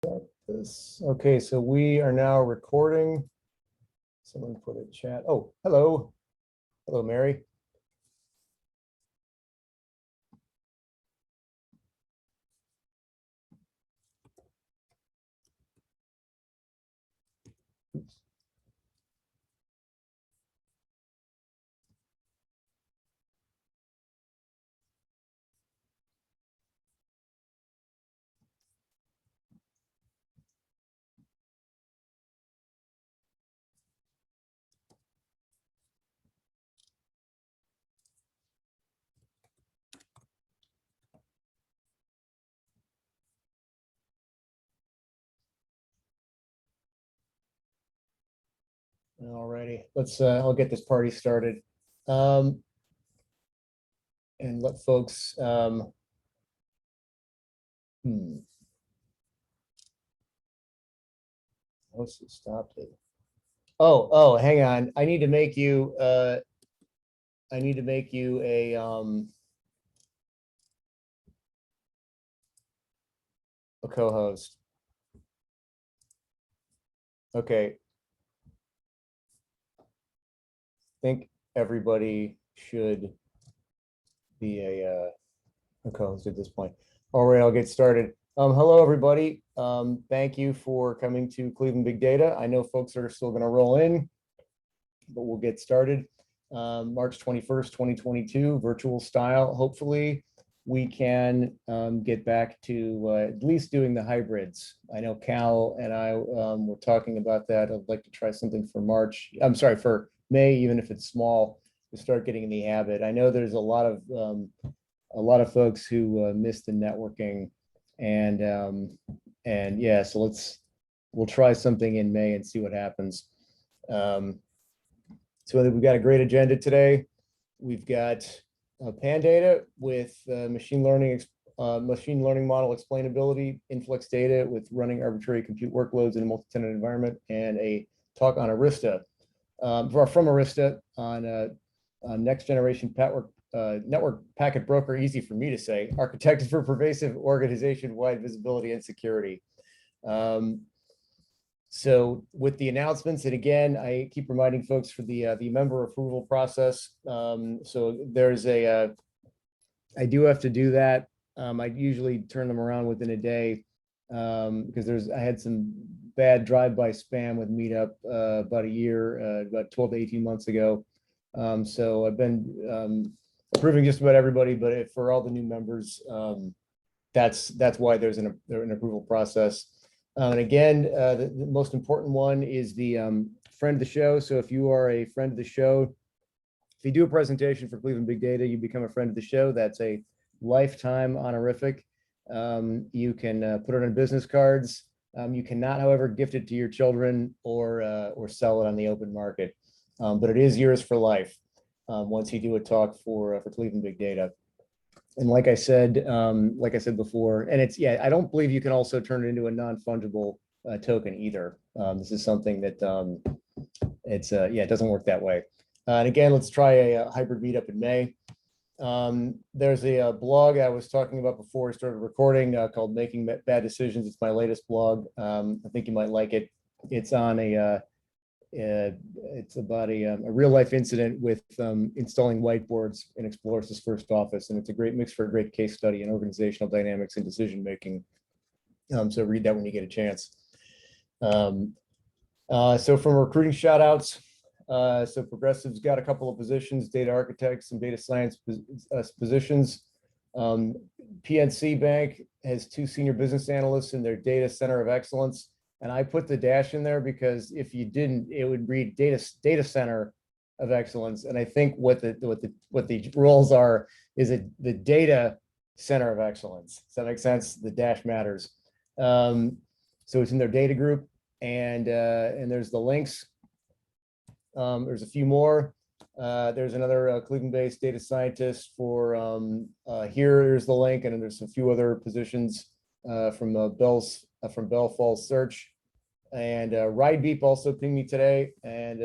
This. Okay, so we are now recording. Someone put a chat. Oh, hello. Hello, Mary. Oops. Alrighty, let's. I'll get this party started, and let folks. Host has stopped it. Oh, hang on. I need to make you. I need to make you a. A co-host. Okay. I think everybody should be a co-host at this point. All right, I'll get started. Hello, everybody. Thank you for coming to Cleveland Big Data. I know folks are still going to roll in, but we'll get started. March 21st, 2022, virtual style. Hopefully, we can get back to at least doing the hybrids. I know Cal and I were talking about that. I'd like to try something for March. I'm sorry, for May, even if it's small, to start getting in the habit. I know there's a lot of folks who miss the networking, and yeah, so we'll try something in May and see what happens. So we've got a great agenda today. We've got Pandata with machine learning model explainability, InfluxData with running arbitrary compute workloads in a multi-tenant environment, and a talk on Arista, from Arista on next generation network packet broker, easy for me to say, architected for pervasive organization-wide visibility and security. So with the announcements, and again, I keep reminding folks for the member approval process. So there's I do have to do that. I usually turn them around within a day because I had some bad drive-by spam with Meetup about 12 to 18 months ago. So I've been approving just about everybody, but for all the new members, that's why there's an approval process. And again, the most important one is the friend of the show. So if you are a friend of the show, if you do a presentation for Cleveland Big Data, you become a friend of the show. That's a lifetime honorific. You can put it on business cards. You cannot, however, gift it to your children or sell it on the open market. But it is yours for life once you do a talk for Cleveland Big Data. And like I said before, and I don't believe you can also turn it into a non-fungible token either. This is something that it doesn't work that way. And again, let's try a hybrid meetup in May. There's a blog I was talking about before I started recording called Making Bad Decisions. It's my latest blog. I think you might like it. It's on it's about a real life incident with installing whiteboards in Exploris' first office, and it's a great mix for a great case study in organizational dynamics and decision making. So read that when you get a chance. So from recruiting shout outs, so Progressive's got a couple of positions, data architects and data science positions. PNC Bank has 2 senior business analysts in their data center of excellence. And I put the dash in there because if you didn't, it would read data center of excellence. And I think what the roles are is the data center of excellence. Does that make sense? The dash matters. So it's in their data group, and there's the links. There's a few more. There's another Cleveland-based data scientist for here's the link, and then there's a few other positions from Bell Falls Search, and Ride Beep also pinged me today, and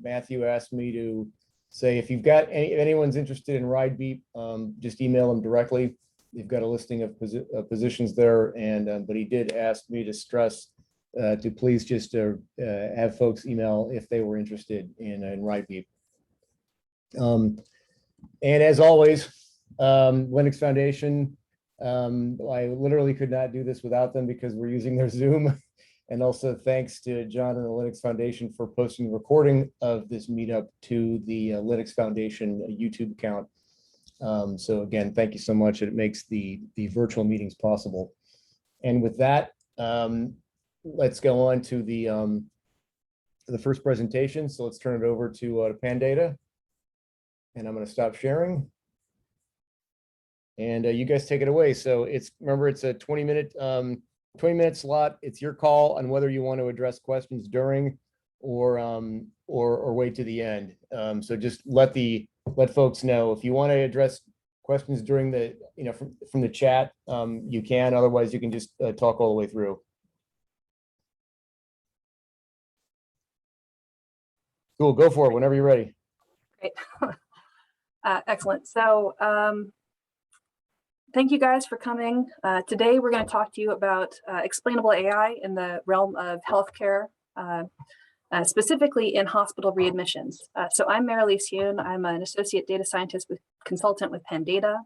Matthew asked me to say if you've got if anyone's interested in Ride Beep, just email them directly. They've got a listing of positions there, and but he did ask me to stress to please just have folks email if they were interested in RIPE. And as always, Linux Foundation, I literally could not do this without them because we're using their Zoom. And also thanks to John and the Linux Foundation for posting the recording of this meetup to the Linux Foundation YouTube account. So again, thank you so much. It makes the virtual meetings possible. And with that, let's go on to the first presentation. So let's turn it over to Pandata. And I'm going to stop sharing. And you guys take it away. So remember, it's a 20-minute slot. It's your call on whether you want to address questions during or wait to the end. So just let folks know if you want to address questions during the, from the chat, you can. Otherwise, you can just talk all the way through. Cool, go for it whenever you're ready. Great. Excellent. So thank you guys for coming. Today, we're going to talk to you about explainable AI in the realm of healthcare, specifically in hospital readmissions. So I'm Marilise Yoon. I'm an associate data scientist consultant with Pandata.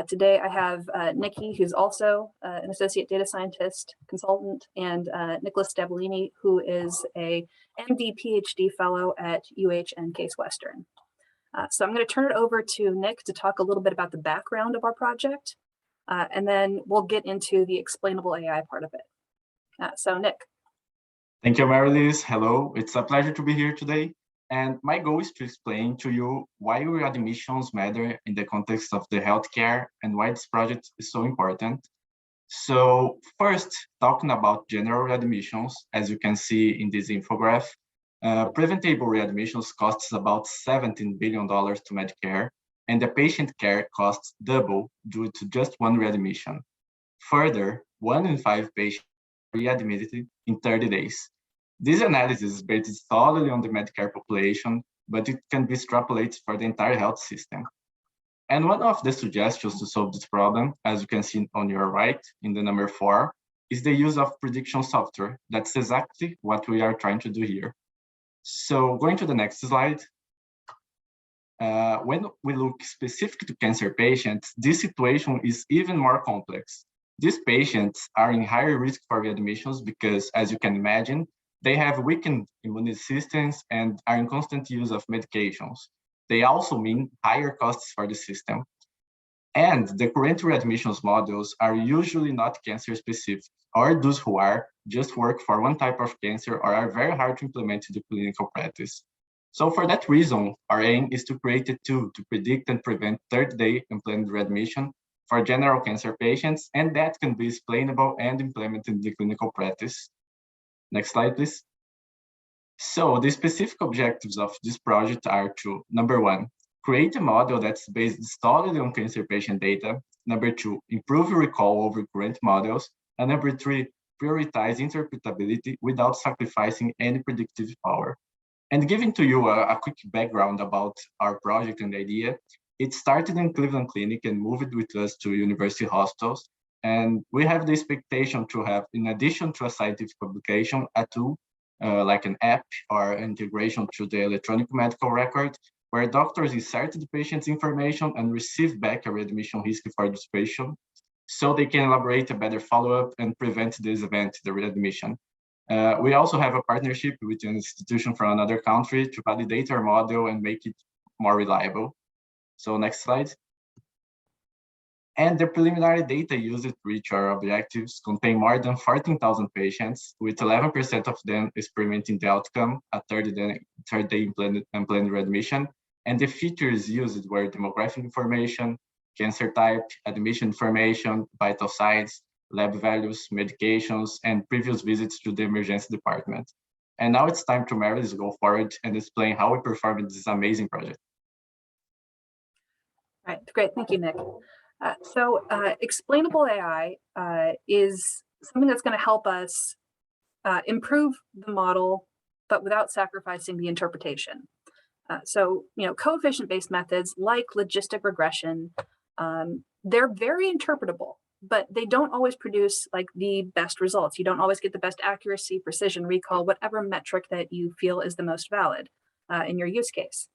Today, I have Nikki, who's also an associate data scientist consultant, and Nicholas Stabellini, who is a MD PhD fellow at UH and Case Western. So I'm going to turn it over to Nick to talk a little bit about the background of our project, and then we'll get into the explainable AI part of it. So Nick. Thank you, Marilise. Hello, it's a pleasure to be here today. And my goal is to explain to you why readmissions matter in the context of the healthcare and why this project is so important. So first, talking about general readmissions, as you can see in this infographic, preventable readmissions costs about $17 billion to Medicare, and the patient care costs double due to just one readmission. Further, 1 in 5 patients are readmitted in 30 days. This analysis is based solely on the Medicare population, but it can be extrapolated for the entire health system. And one of the suggestions to solve this problem, as you can see on your right in the number 4, is the use of prediction software. That's exactly what we are trying to do here. So going to the next slide, when we look specific to cancer patients, this situation is even more complex. These patients are in higher risk for readmissions because, as you can imagine, they have weakened immune systems and are in constant use of medications. They also mean higher costs for the system. And the current readmissions models are usually not cancer specific, or those who are just work for one type of cancer or are very hard to implement in the clinical practice. So for that reason, our aim is to create a tool to predict and prevent third-day unplanned readmission for general cancer patients, and that can be explainable and implemented in the clinical practice. Next slide, please. So the specific objectives of this project are to, number 1, create a model that's based solely on cancer patient data. Number 2, improve recall over current models. And number 3, prioritize interpretability without sacrificing any predictive power. And giving to you a quick background about our project and idea, it started in Cleveland Clinic and moved with us to university hospitals. And we have the expectation to have, in addition to a scientific publication, a tool like an app or integration to the electronic medical record, where doctors insert the patient's information and receive back a readmission history for this patient, so they can elaborate a better follow-up and prevent this event, the readmission. We also have a partnership with an institution from another country to validate our model and make it more reliable. So next slide. And the preliminary data used to reach our objectives contain more than 14,000 patients, with 11% of them experimenting the outcome at third-day unplanned readmission. And the features used were demographic information, cancer type, admission information, vital signs, lab values, medications, and previous visits to the emergency department. And now it's time to Marilise go forward and explain how we performed this amazing project. All right, great, thank you, Nick. So explainable AI is something that's going to help us improve the model, but without sacrificing the interpretation. So, coefficient-based methods like logistic regression they're very interpretable, but they don't always produce like the best results. You don't always get the best accuracy, precision, recall, whatever metric that you feel is the most valid in your use case.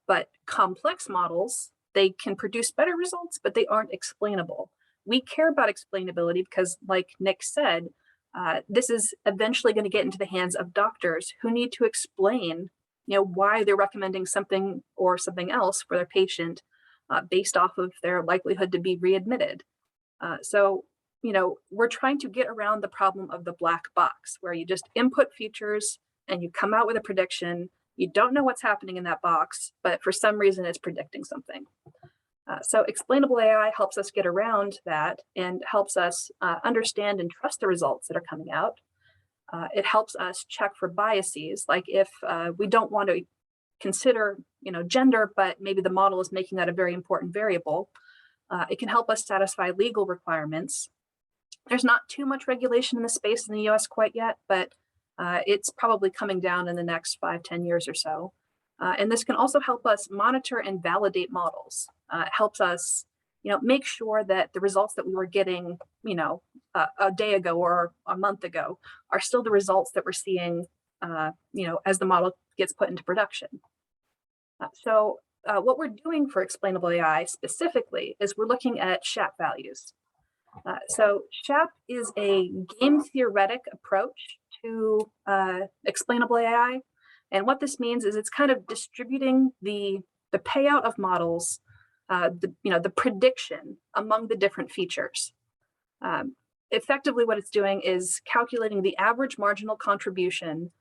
But complex models, they can produce better results, but they aren't explainable. We care about explainability because, like Nick said, this is eventually going to get into the hands of doctors who need to explain, why they're recommending something or something else for their patient based off of their likelihood to be readmitted. So, we're trying to get around the problem of the black box, where you just input features and you come out with a prediction. You don't know what's happening in that box, but for some reason it's predicting something. So explainable AI helps us get around that and helps us understand and trust the results that are coming out. It helps us check for biases, like if we don't want to consider, gender, but maybe the model is making that a very important variable. It can help us satisfy legal requirements. There's not too much regulation in the space in the US quite yet, but it's probably coming down in the next 5-10 years or so. And this can also help us monitor and validate models. It helps us, make sure that the results that we were getting, a day ago or a month ago are still the results that we're seeing, as the model gets put into production. So what we're doing for explainable AI specifically is we're looking at SHAP values. So SHAP is a game theoretic approach to explainable AI. And what this means is it's kind of distributing the payout of models, the prediction among the different features. Effectively, what it's doing is calculating the average marginal contribution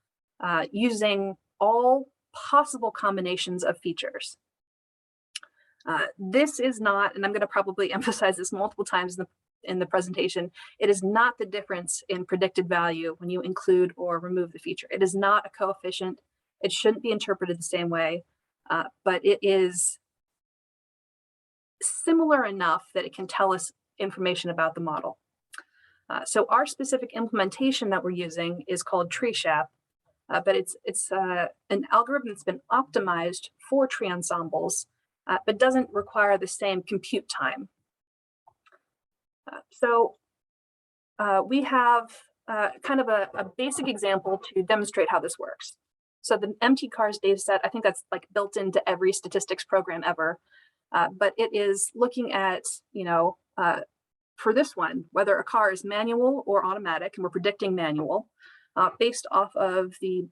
using all possible combinations of features. This is not, and I'm going to probably emphasize this multiple times in the presentation, it is not the difference in predicted value when you include or remove the feature. It is not a coefficient. It shouldn't be interpreted the same way, but it is similar enough that it can tell us information about the model. So our specific implementation that we're using is called tree SHAP, but it's an algorithm that's been optimized for tree ensembles, but doesn't require the same compute time. So we have kind of a basic example to demonstrate how this works. So the MT cars data set, I think that's like built into every statistics program ever, but it is looking at, for this one, whether a car is manual or automatic, and we're predicting manual based off of the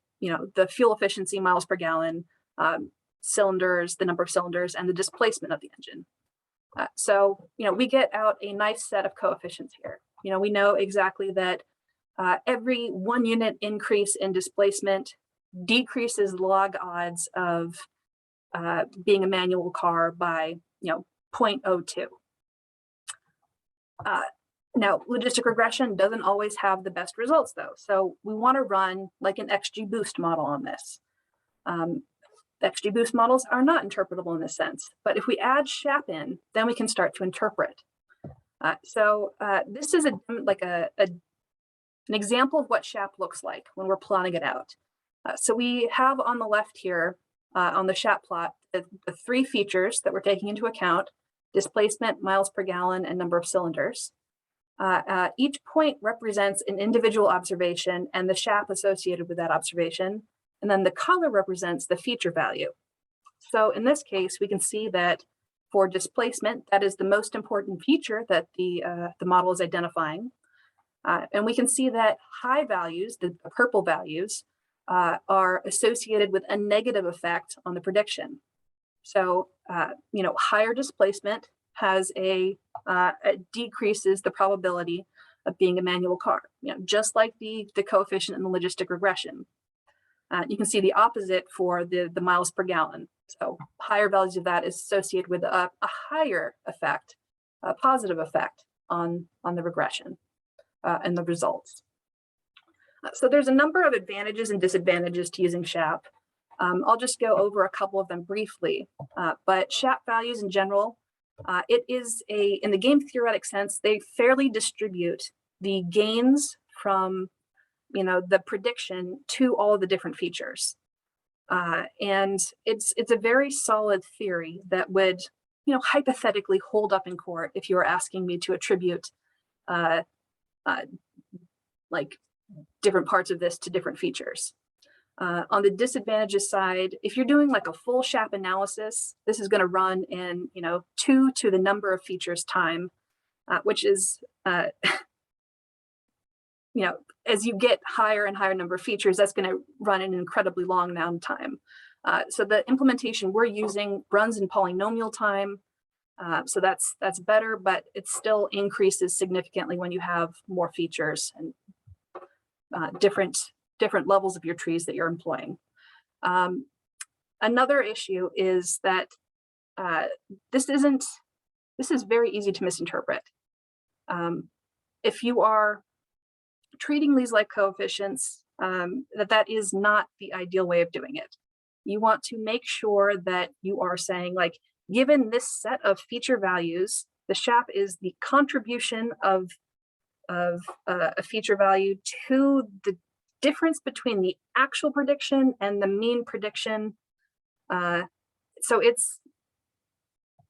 fuel efficiency, miles per gallon, cylinders, the number of cylinders, and the displacement of the engine. So, we get out a nice set of coefficients here. We know exactly that every 1 unit increase in displacement decreases log odds of being a manual car by 0.02. Now, logistic regression doesn't always have the best results, though. So we want to run like an XGBoost model on this. XGBoost models are not interpretable in this sense, but if we add SHAP in, then we can start to interpret. So this is an example of what SHAP looks like when we're plotting it out. So we have on the left here on the SHAP plot the 3 features that we're taking into account: displacement, miles per gallon, and number of cylinders. Each point represents an individual observation and the SHAP associated with that observation. And then the color represents the feature value. So in this case, we can see that for displacement, that is the most important feature that the model is identifying. And we can see that high values, the purple values, are associated with a negative effect on the prediction. So, higher displacement has it decreases the probability of being a manual car, just like the coefficient in the logistic regression. You can see the opposite for the miles per gallon. So higher values of that is associated with a higher effect, a positive effect on the regression and the results. So there's a number of advantages and disadvantages to using SHAP. I'll just go over a couple of them briefly, but SHAP values in general, it is in the game theoretic sense, they fairly distribute the gains from the prediction to all the different features. And it's a very solid theory that would hypothetically hold up in court if you were asking me to attribute like different parts of this to different features. On the disadvantages side, if you're doing like a full SHAP analysis, this is going to run in 2 to the number of features time, which is as you get higher and higher number of features, that's going to run an incredibly long amount of time. So the implementation we're using runs in polynomial time. So that's better, but it still increases significantly when you have more features and different levels of your trees that you're employing. Another issue is that this is very easy to misinterpret. If you are treating these like coefficients, that is not the ideal way of doing it. You want to make sure that you are saying, like, given this set of feature values, the SHAP is the contribution of a feature value to the difference between the actual prediction and the mean prediction. So it's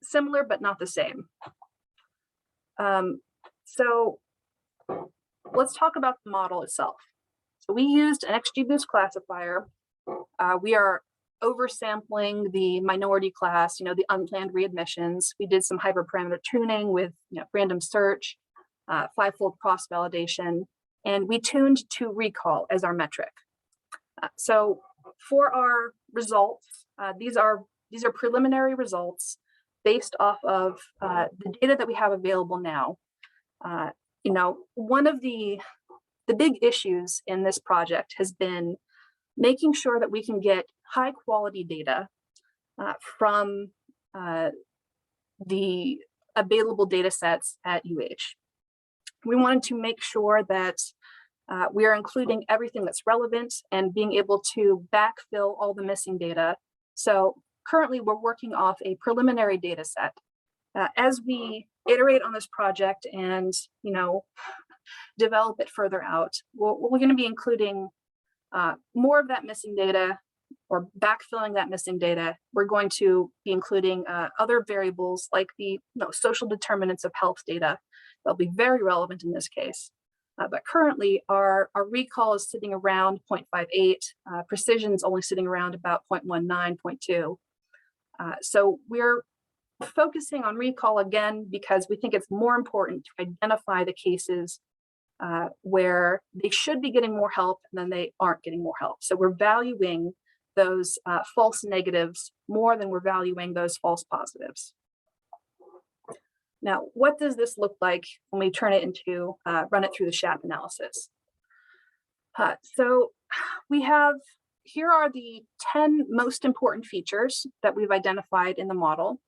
similar, but not the same. So let's talk about the model itself. So we used an XGBoost classifier. We are oversampling the minority class, the unplanned readmissions. We did some hyperparameter tuning with random search, 5-fold cross-validation, and we tuned to recall as our metric. So for our results, these are preliminary results based off of the data that we have available now. One of the big issues in this project has been making sure that we can get high quality data from the available data sets at UH. We wanted to make sure that we are including everything that's relevant and being able to backfill all the missing data. So currently we're working off a preliminary data set. As we iterate on this project and develop it further out, we're going to be including more of that missing data or backfilling that missing data. We're going to be including other variables like the social determinants of health data. They'll be very relevant in this case. But currently our recall is sitting around 0.58. Precision is only sitting around about 0.19, 0.2. So we're focusing on recall again because we think it's more important to identify the cases where they should be getting more help and then they aren't getting more help. So we're valuing those false negatives more than we're valuing those false positives. Now, what does this look like when we turn it into, run it through the SHAP analysis? So we have, here are the 10 most important features that we've identified in the model.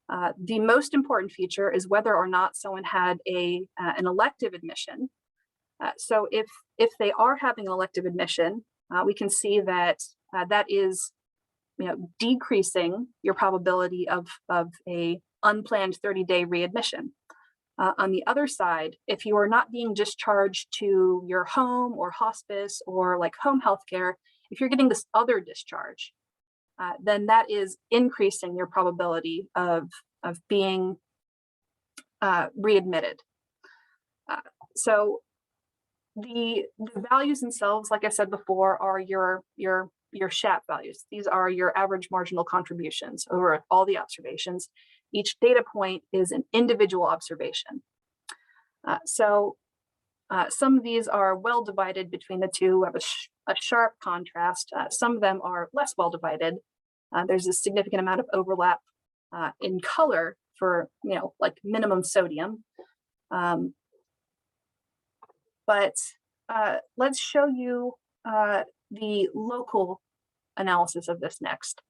The most important feature is whether or not someone had an elective admission. So if they are having an elective admission, we can see that that is decreasing your probability of a unplanned 30-day readmission. On the other side, if you are not being discharged to your home or hospice or like home health care, if you're getting this other discharge, then that is increasing your probability of being readmitted. So the values themselves, like I said before, are your SHAP values. These are your average marginal contributions over all the observations. Each data point is an individual observation. So some of these are well divided between the two, have a sharp contrast. Some of them are less well divided. There's a significant amount of overlap in color for, like minimum sodium. But let's show you the local analysis of this next.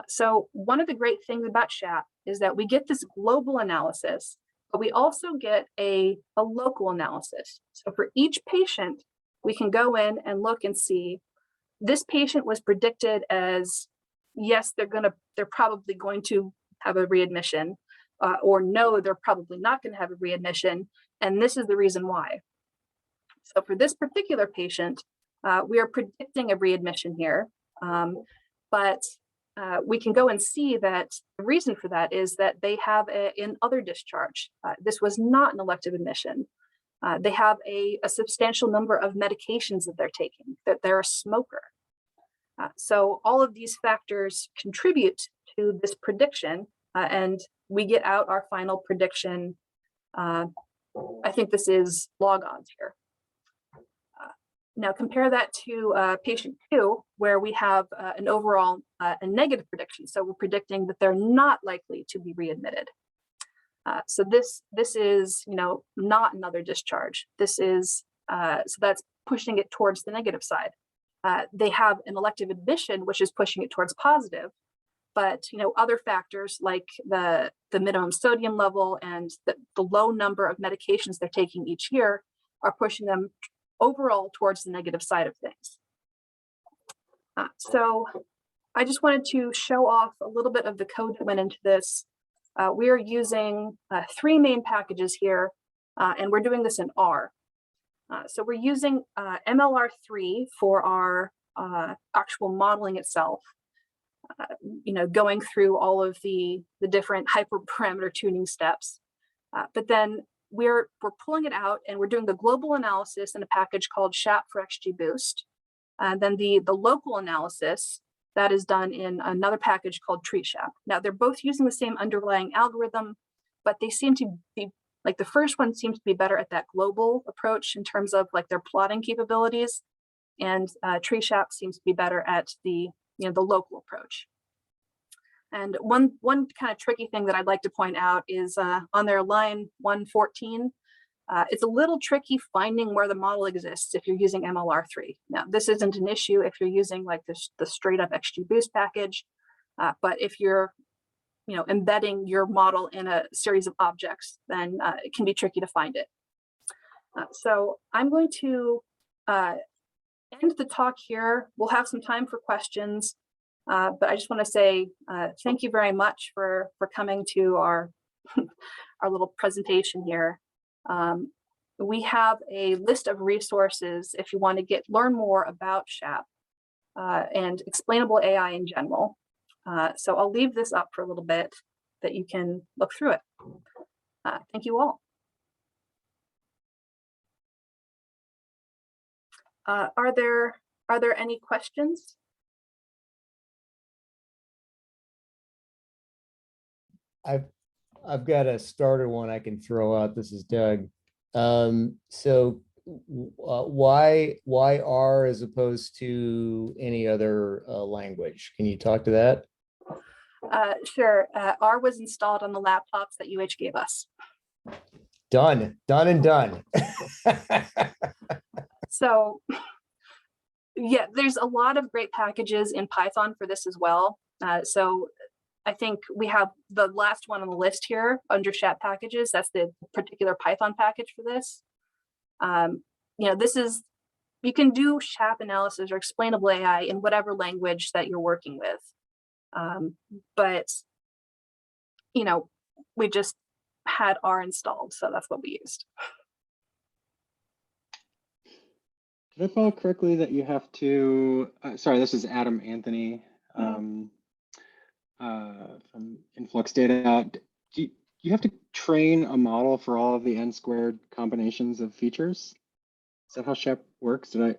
So one of the great things about SHAP is that we get this global analysis, but we also get a local analysis. So for each patient, we can go in and look and see this patient was predicted as, yes, they're probably going to have a readmission, or no, they're probably not going to have a readmission, and this is the reason why. So for this particular patient, we are predicting a readmission here, but we can go and see that the reason for that is that they have an other discharge. This was not an elective admission. They have a substantial number of medications that they're taking, that they're a smoker. So all of these factors contribute to this prediction, and we get out our final prediction. I think this is log odds here. Now compare that to patient 2, where we have an overall a negative prediction. So we're predicting that they're not likely to be readmitted. So this is, you know, not another discharge. This is so that's pushing it towards the negative side. They have an elective admission, which is pushing it towards positive. But, you know, other factors like the minimum sodium level and the low number of medications they're taking each year are pushing them overall towards the negative side of things. So I just wanted to show off a little bit of the code that went into this. We are using 3 main packages here, and we're doing this in R. So we're using MLR3 for our actual modeling itself, you know, going through all of the different hyperparameter tuning steps. But then we're pulling it out and we're doing the global analysis in a package called SHAP for XGBoost. And then the local analysis that is done in another package called TreeShap. Now they're both using the same underlying algorithm, but they seem to be, like the first one seems to be better at that global approach in terms of like their plotting capabilities. And TreeShap seems to be better at the local approach. And one kind of tricky thing that I'd like to point out is on their line 114, it's a little tricky finding where the model exists if you're using MLR3. Now, this isn't an issue if you're using like the straight up XGBoost package, but if you're embedding your model in a series of objects, then it can be tricky to find it. So I'm going to end the talk here. We'll have some time for questions. But I just want to say thank you very much for coming to our our little presentation here. We have a list of resources if you want to learn more about SHAP and explainable AI in general. So I'll leave this up for a little bit that you can look through it. Thank you all. Are there any questions? I've got a starter one I can throw out. This is Doug. So why R as opposed to any other language? Can you talk to that? Sure. R was installed on the laptops that UH gave us. Done and done. So yeah, there's a lot of great packages in Python for this as well. So I think we have the last one on the list here under SHAP packages. That's the particular Python package for this. You can do SHAP analysis or explainable AI in whatever language that you're working with. But we just had R installed, so that's what we used. Did I follow correctly that you have to, sorry, this is Adam Anthony from InfluxData. Do you have to train a model for all of the n-squared combinations of features? Is that how SHAP works? Did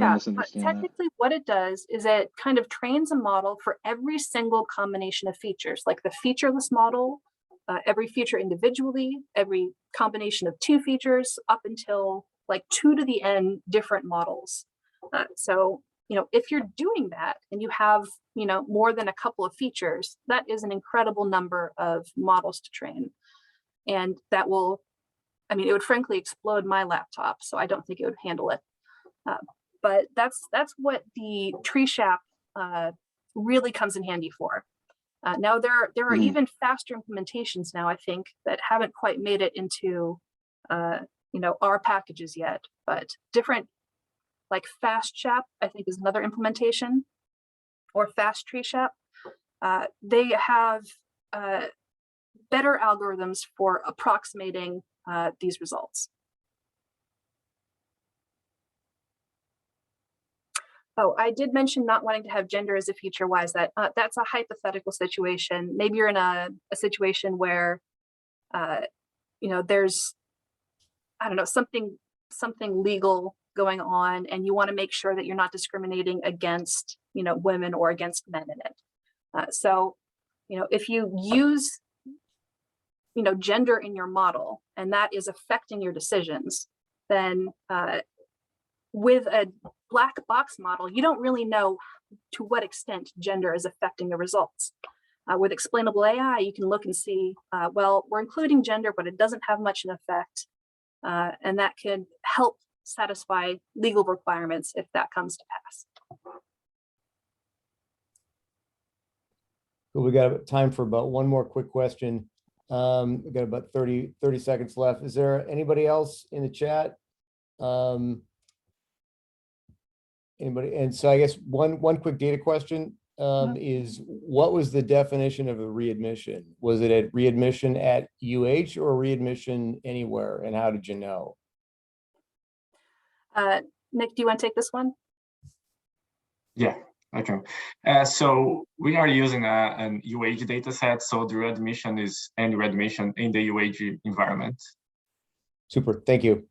I misunderstand technically what it does is it kind of trains a model for every single combination of features, like the featureless model, every feature individually, every combination of 2 features up until like 2 to the n different models. So if you're doing that and you have, more than a couple of features, that is an incredible number of models to train. And that will, it would frankly explode my laptop, so I don't think it would handle it. But that's what the TreeShap really comes in handy for. Now there are even faster implementations now, I think, that haven't quite made it into our packages yet, but different, like FastShap, I think is another implementation, or Fast TreeShap. They have better algorithms for approximating these results. Oh, I did mention not wanting to have gender as a feature. Why is that? That's a hypothetical situation. Maybe you're in a situation where, you know, there's, I don't know, something legal going on, and you want to make sure that you're not discriminating against, you know, women or against men in it. So, you know, if you use, you know, gender in your model and that is affecting your decisions, then with a black box model, you don't really know to what extent gender is affecting the results. With explainable AI, you can look and see, well, we're including gender, but it doesn't have much an effect. And that can help satisfy legal requirements if that comes to pass. Cool. We got time for about one more quick question. We got about 30 seconds left. Is there anybody else in the chat? Anybody? And so I guess one quick data question is, what was the definition of a readmission? Was it a readmission at UH or a readmission anywhere? And how did you know? Nick, do you want to take this one? Yeah, I can. So we are using an UH data set. So the readmission is any readmission in the UH environment. Super, thank you.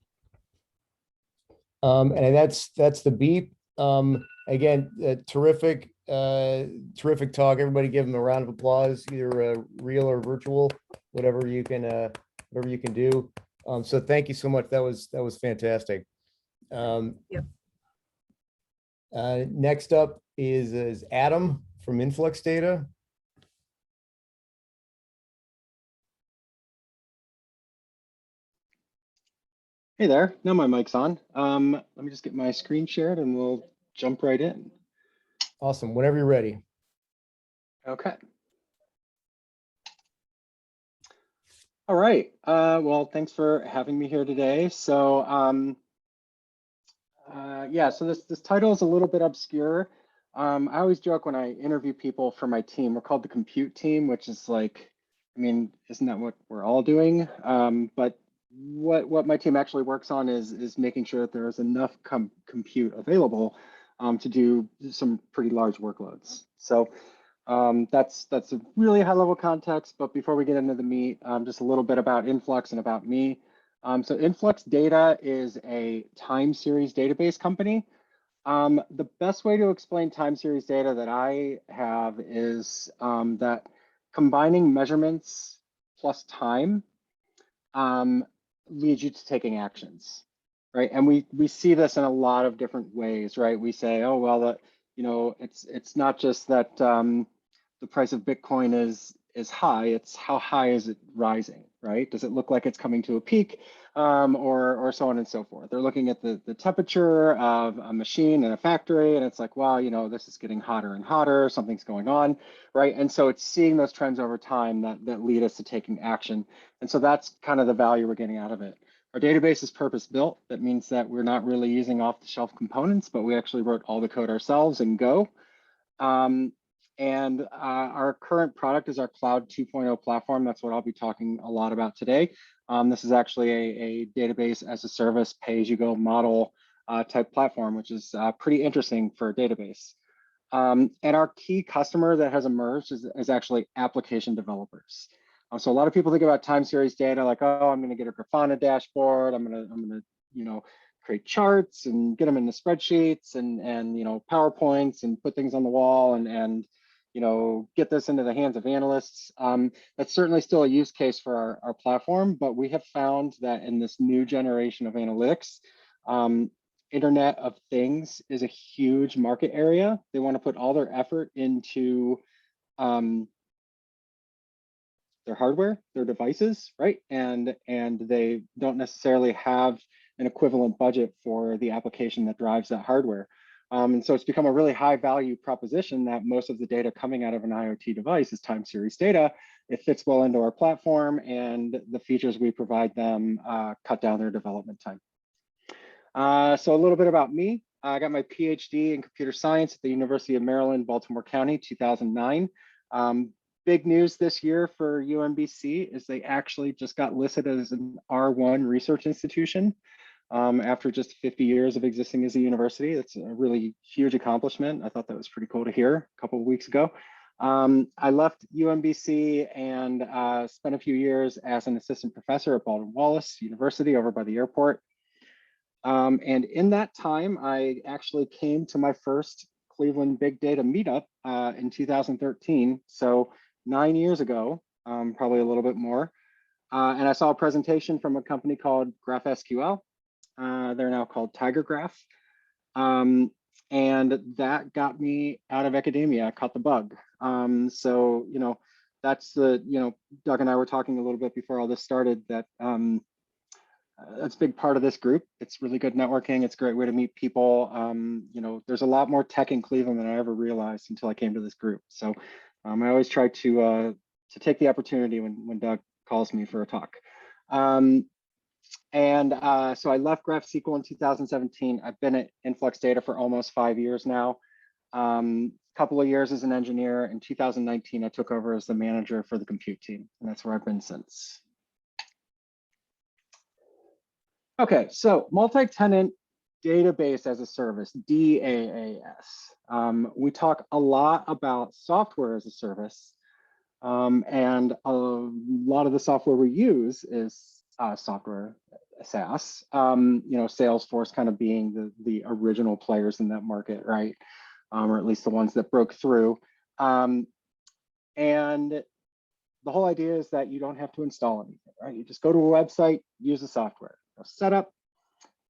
And that's the beep. Again, terrific talk. Everybody give them a round of applause, either real or virtual, whatever you can do. So thank you so much. That was fantastic. Next up is Adam from InfluxData. Hey there, now my mic's on. Let me just get my screen shared and we'll jump right in. Awesome, whenever you're ready. Okay. All right, well, thanks for having me here today. So yeah, so this title is a little bit obscure. I always joke when I interview people for my team, we're called the compute team, which is like, I mean, isn't that what we're all doing? But what my team actually works on is making sure that there is enough compute available to do some pretty large workloads. So that's a really high level context, but before we get into the meat, just a little bit about Influx and about me. So InfluxData is a time series database company. The best way to explain time series data that I have is that combining measurements plus time leads you to taking actions, right? And we see this in a lot of different ways, right? We say, oh, well, you know, it's not just that the price of Bitcoin is high, it's how high is it rising, right? Does it look like it's coming to a peak, or so on and so forth? They're looking at the temperature of a machine in a factory, and it's like, wow, you know, this is getting hotter and hotter, something's going on, right? And so it's seeing those trends over time that lead us to taking action. And so that's kind of the value we're getting out of it. Our database is purpose-built. That means that we're not really using off-the-shelf components, but we actually wrote all the code ourselves in Go. And our current product is our Cloud 2.0 platform. That's what I'll be talking a lot about today. This is actually a database as a service, pay-as-you-go model type platform, which is pretty interesting for a database. And our key customer that has emerged is actually application developers. So a lot of people think about time series data like, oh, I'm going to get a Grafana dashboard. I'm going to you know, create charts and get them into spreadsheets and you know, PowerPoints and put things on the wall and you know, get this into the hands of analysts. That's certainly still a use case for our platform, but we have found that in this new generation of analytics, Internet of Things is a huge market area. They want to put all their effort into their hardware, their devices, right? And they don't necessarily have an equivalent budget for the application that drives that hardware. And so it's become a really high value proposition that most of the data coming out of an IoT device is time series data. It fits well into our platform, and the features we provide them cut down their development time. So a little bit about me. I got my PhD in computer science at the University of Maryland, Baltimore County, 2009. Big news this year for UMBC is they actually just got listed as an R1 research institution. after just 50 years of existing as a university. That's a really huge accomplishment. I thought that was pretty cool to hear a couple of weeks ago. I left UMBC and spent a few years as an assistant professor at Baldwin Wallace University over by the airport. And in that time, I actually came to my first Cleveland Big Data meetup in 2013. So 9 years ago, probably a little bit more. And I saw a presentation from a company called GraphSQL. They're now called TigerGraph. And that got me out of academia. I caught the bug. So, that's the, Doug and I were talking a little bit before all this started that that's a big part of this group. It's really good networking. It's a great way to meet people. There's a lot more tech in Cleveland than I ever realized until I came to this group. So I always try to take the opportunity when Doug calls me for a talk. So I left GraphSQL in 2017. I've been at InfluxData for almost 5 years now. Couple of years as an engineer. In 2019, I took over as the manager for the compute team, and that's where I've been since. Okay, so multi-tenant database as a service, DAAS. We talk a lot about software as a service, and a lot of the software we use is software SaaS. Salesforce kind of being the original players in that market, right? Or at least the ones that broke through. And the whole idea is that you don't have to install anything, right? You just go to a website, use the software. Setup,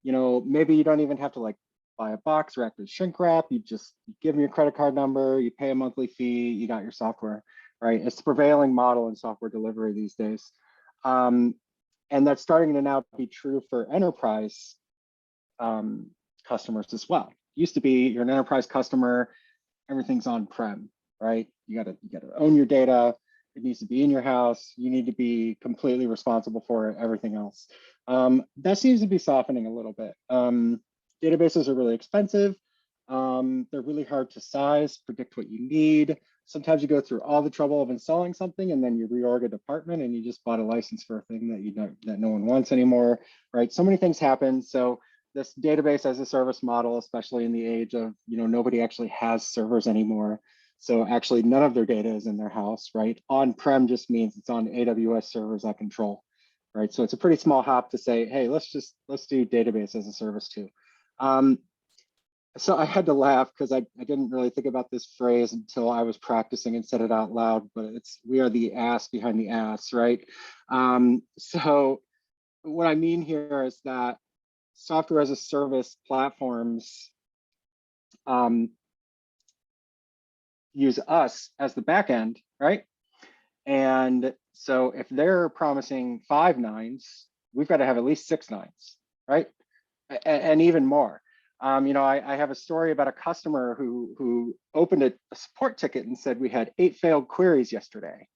maybe you don't even have to like buy a box wrapped in shrink wrap. You just give them your credit card number, you pay a monthly fee, you got your software, right? It's the prevailing model in software delivery these days. And that's starting to now be true for enterprise customers as well. Used to be you're an enterprise customer, everything's on-prem, right? You gotta own your data. It needs to be in your house. You need to be completely responsible for it, everything else. That seems to be softening a little bit. Databases are really expensive. They're really hard to size, predict what you need. Sometimes you go through all the trouble of installing something and then you reorg a department and you just bought a license for a thing that no one wants anymore, right? So many things happen. So this database as a service model, especially in the age of, nobody actually has servers anymore. So actually none of their data is in their house, right? On-prem just means it's on AWS servers I control, right? So it's a pretty small hop to say, hey, let's do database as a service too. So I had to laugh because I didn't really think about this phrase until I was practicing and said it out loud, but we are the ass behind the ass, right? So what I mean here is that software as a service platforms use us as the back end, right? And so if they're promising 5 nines, we've got to have at least 6 nines, right? And even more. I have a story about a customer who opened a support ticket and said we had 8 failed queries yesterday.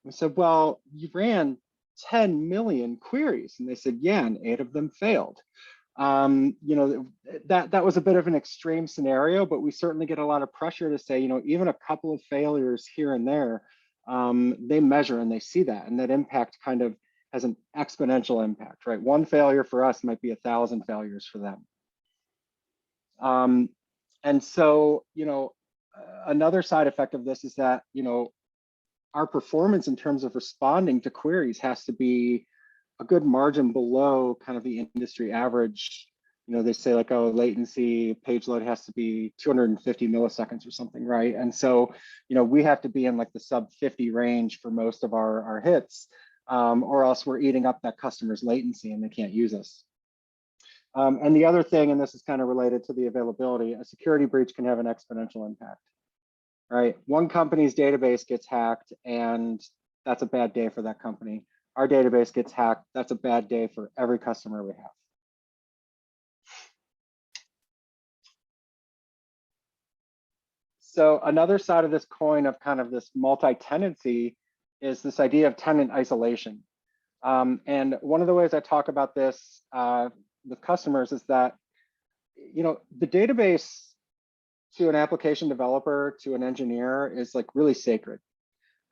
We said, well, you ran 10 million queries. And they said, yeah, and 8 of them failed. That was a bit of an extreme scenario, but we certainly get a lot of pressure to say, even a couple of failures here and there, they measure and they see that, and that impact kind of has an exponential impact, right? 1 failure for us might be 1,000 failures for them. And so, another side effect of this is that, our performance in terms of responding to queries has to be a good margin below kind of the industry average. They say like, oh, latency, page load has to be 250 milliseconds or something, right? And so, we have to be in like the sub 50 range for most of our hits, or else we're eating up that customer's latency and they can't use us. And the other thing, and this is kind of related to the availability, a security breach can have an exponential impact, right? One company's database gets hacked and that's a bad day for that company. Our database gets hacked, that's a bad day for every customer we have. So another side of this coin of kind of this multi-tenancy is this idea of tenant isolation. And one of the ways I talk about this with customers is that, the database to an application developer, to an engineer is like really sacred,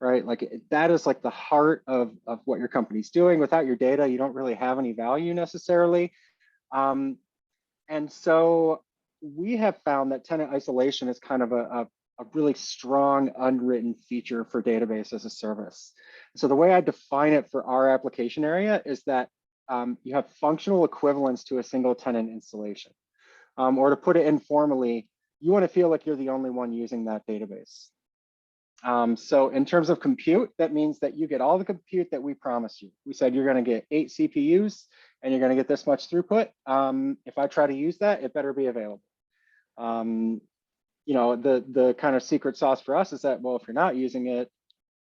right? Like that is like the heart of what your company's doing. Without your data, you don't really have any value necessarily. And so we have found that tenant isolation is kind of a really strong unwritten feature for database as a service. So the way I define it for our application area is that you have functional equivalence to a single tenant installation. Or to put it informally, you want to feel like you're the only one using that database. So in terms of compute, that means that you get all the compute that we promised you. We said you're going to get 8 CPUs and you're going to get this much throughput. If I try to use that, it better be available. You know, the kind of secret sauce for us is that, well, if you're not using it,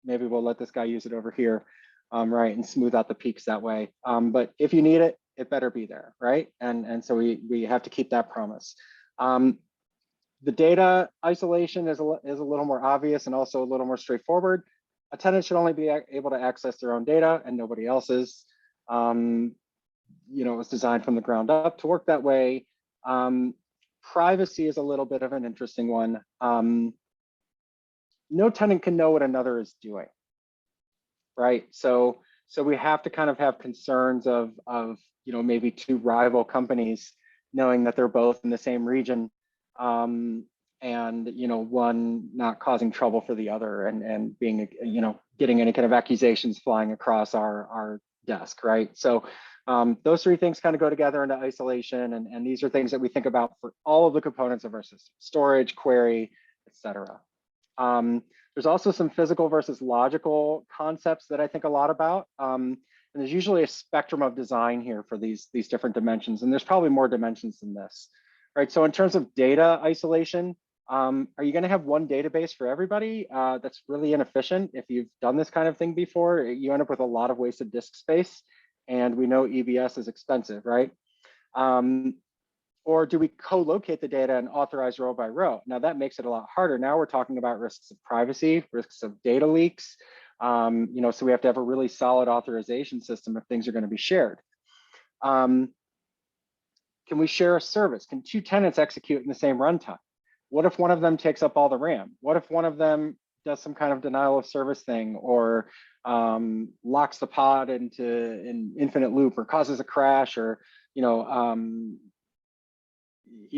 maybe we'll let this guy use it over here, right, and smooth out the peaks that way. But if you need it, it better be there, right? And so we have to keep that promise. The data isolation is a little more obvious and also a little more straightforward. A tenant should only be able to access their own data and nobody else's. You know, it was designed from the ground up to work that way. Privacy is a little bit of an interesting one. No tenant can know what another is doing, right? So we have to kind of have concerns of you know, maybe 2 rival companies knowing that they're both in the same region, and you know, one not causing trouble for the other and being, you know, getting any kind of accusations flying across our desk, right? So those 3 things kind of go together into isolation, and these are things that we think about for all of the components of our system: storage, query, etc. There's also some physical versus logical concepts that I think a lot about. And there's usually a spectrum of design here for these different dimensions, and there's probably more dimensions than this, right? So in terms of data isolation, are you going to have one database for everybody? That's really inefficient. If you've done this kind of thing before, you end up with a lot of wasted disk space, and we know EBS is expensive, right? Or do we co-locate the data and authorize row by row? Now that makes it a lot harder. Now we're talking about risks of privacy, risks of data leaks. You know, so we have to have a really solid authorization system if things are going to be shared. Can we share a service? Can 2 tenants execute in the same runtime? What if one of them takes up all the RAM? What if one of them does some kind of denial of service thing, or locks the pod into an infinite loop, or causes a crash, or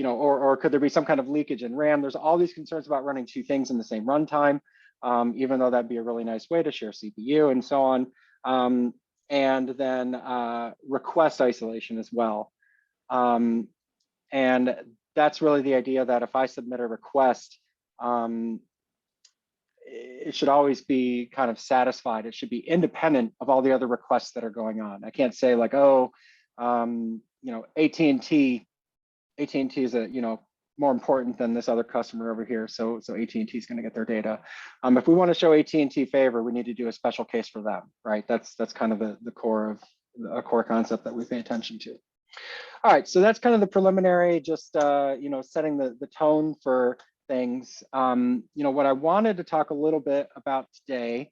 or could there be some kind of leakage in RAM? There's all these concerns about running 2 things in the same runtime, even though that'd be a really nice way to share CPU and so on. And then request isolation as well. And that's really the idea that if I submit a request, it should always be kind of satisfied. It should be independent of all the other requests that are going on. I can't say like, oh, AT&T is more important than this other customer over here, so AT&T is going to get their data. If we want to show AT&T favor, we need to do a special case for them, right? That's kind of the core of a core concept that we pay attention to. All right, so that's kind of the preliminary, just setting the tone for things. What I wanted to talk a little bit about today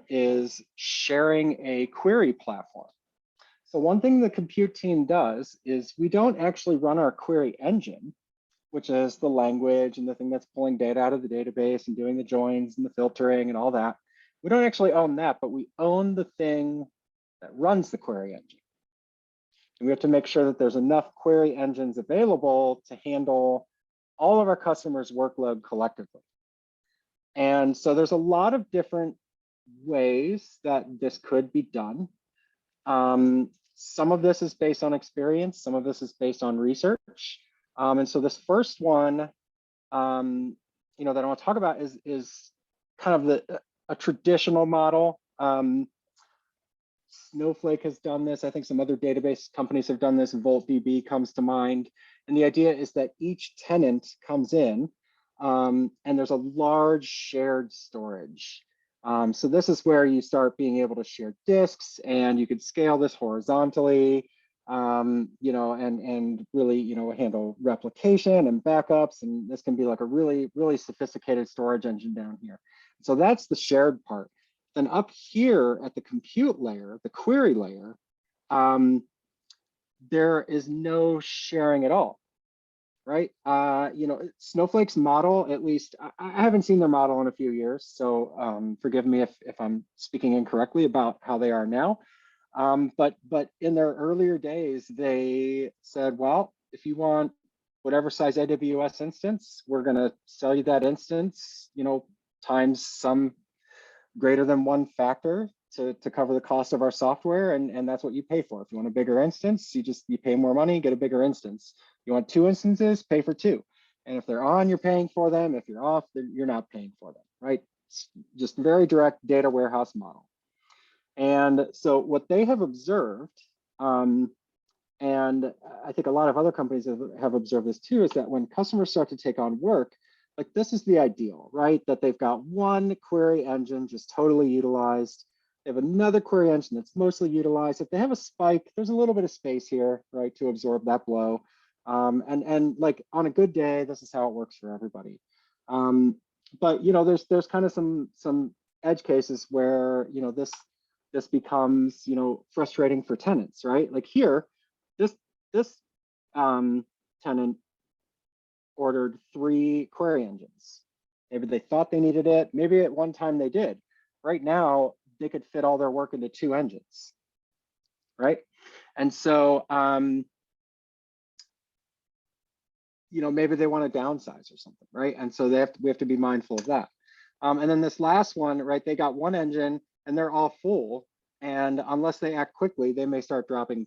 is sharing a query platform. So one thing the compute team does is we don't actually run our query engine, which is the language and the thing that's pulling data out of the database and doing the joins and the filtering and all that. We don't actually own that, but we own the thing that runs the query engine. And we have to make sure that there's enough query engines available to handle all of our customers' workload collectively. And so there's a lot of different ways that this could be done. Some of this is based on experience, some of this is based on research. And so this first one, that I want to talk about is kind of a traditional model. Snowflake has done this. I think some other database companies have done this. VoltDB comes to mind. And the idea is that each tenant comes in and there's a large shared storage. So this is where you start being able to share disks, and you could scale this horizontally, and really, handle replication and backups. And this can be like a really, really sophisticated storage engine down here. So that's the shared part. Then up here at the compute layer, the query layer, there is no sharing at all, right? Snowflake's model, at least, I haven't seen their model in a few years, so forgive me if I'm speaking incorrectly about how they are now. But in their earlier days, they said, well, if you want whatever size AWS instance, we're going to sell you that instance, times some greater than one factor to cover the cost of our software, and that's what you pay for. If you want a bigger instance, you pay more money, get a bigger instance. You want 2 instances, pay for 2. And if they're on, you're paying for them. If you're off, you're not paying for them, right? It's just very direct data warehouse model. And so what they have observed, and I think a lot of other companies have observed this too, is that when customers start to take on work, like this is the ideal, right? That they've got one query engine just totally utilized. They have another query engine that's mostly utilized. If they have a spike, there's a little bit of space here, right, to absorb that blow. And like on a good day, this is how it works for everybody. But there's kind of some edge cases where this becomes frustrating for tenants, right? Like here, this tenant ordered 3 query engines. Maybe they thought they needed it. Maybe at one time they did. Right now, they could fit all their work into 2 engines, right? And so, maybe they want to downsize or something, right? And so we have to be mindful of that. And then this last one, right? They got 1 engine and they're all full. And unless they act quickly, they might start dropping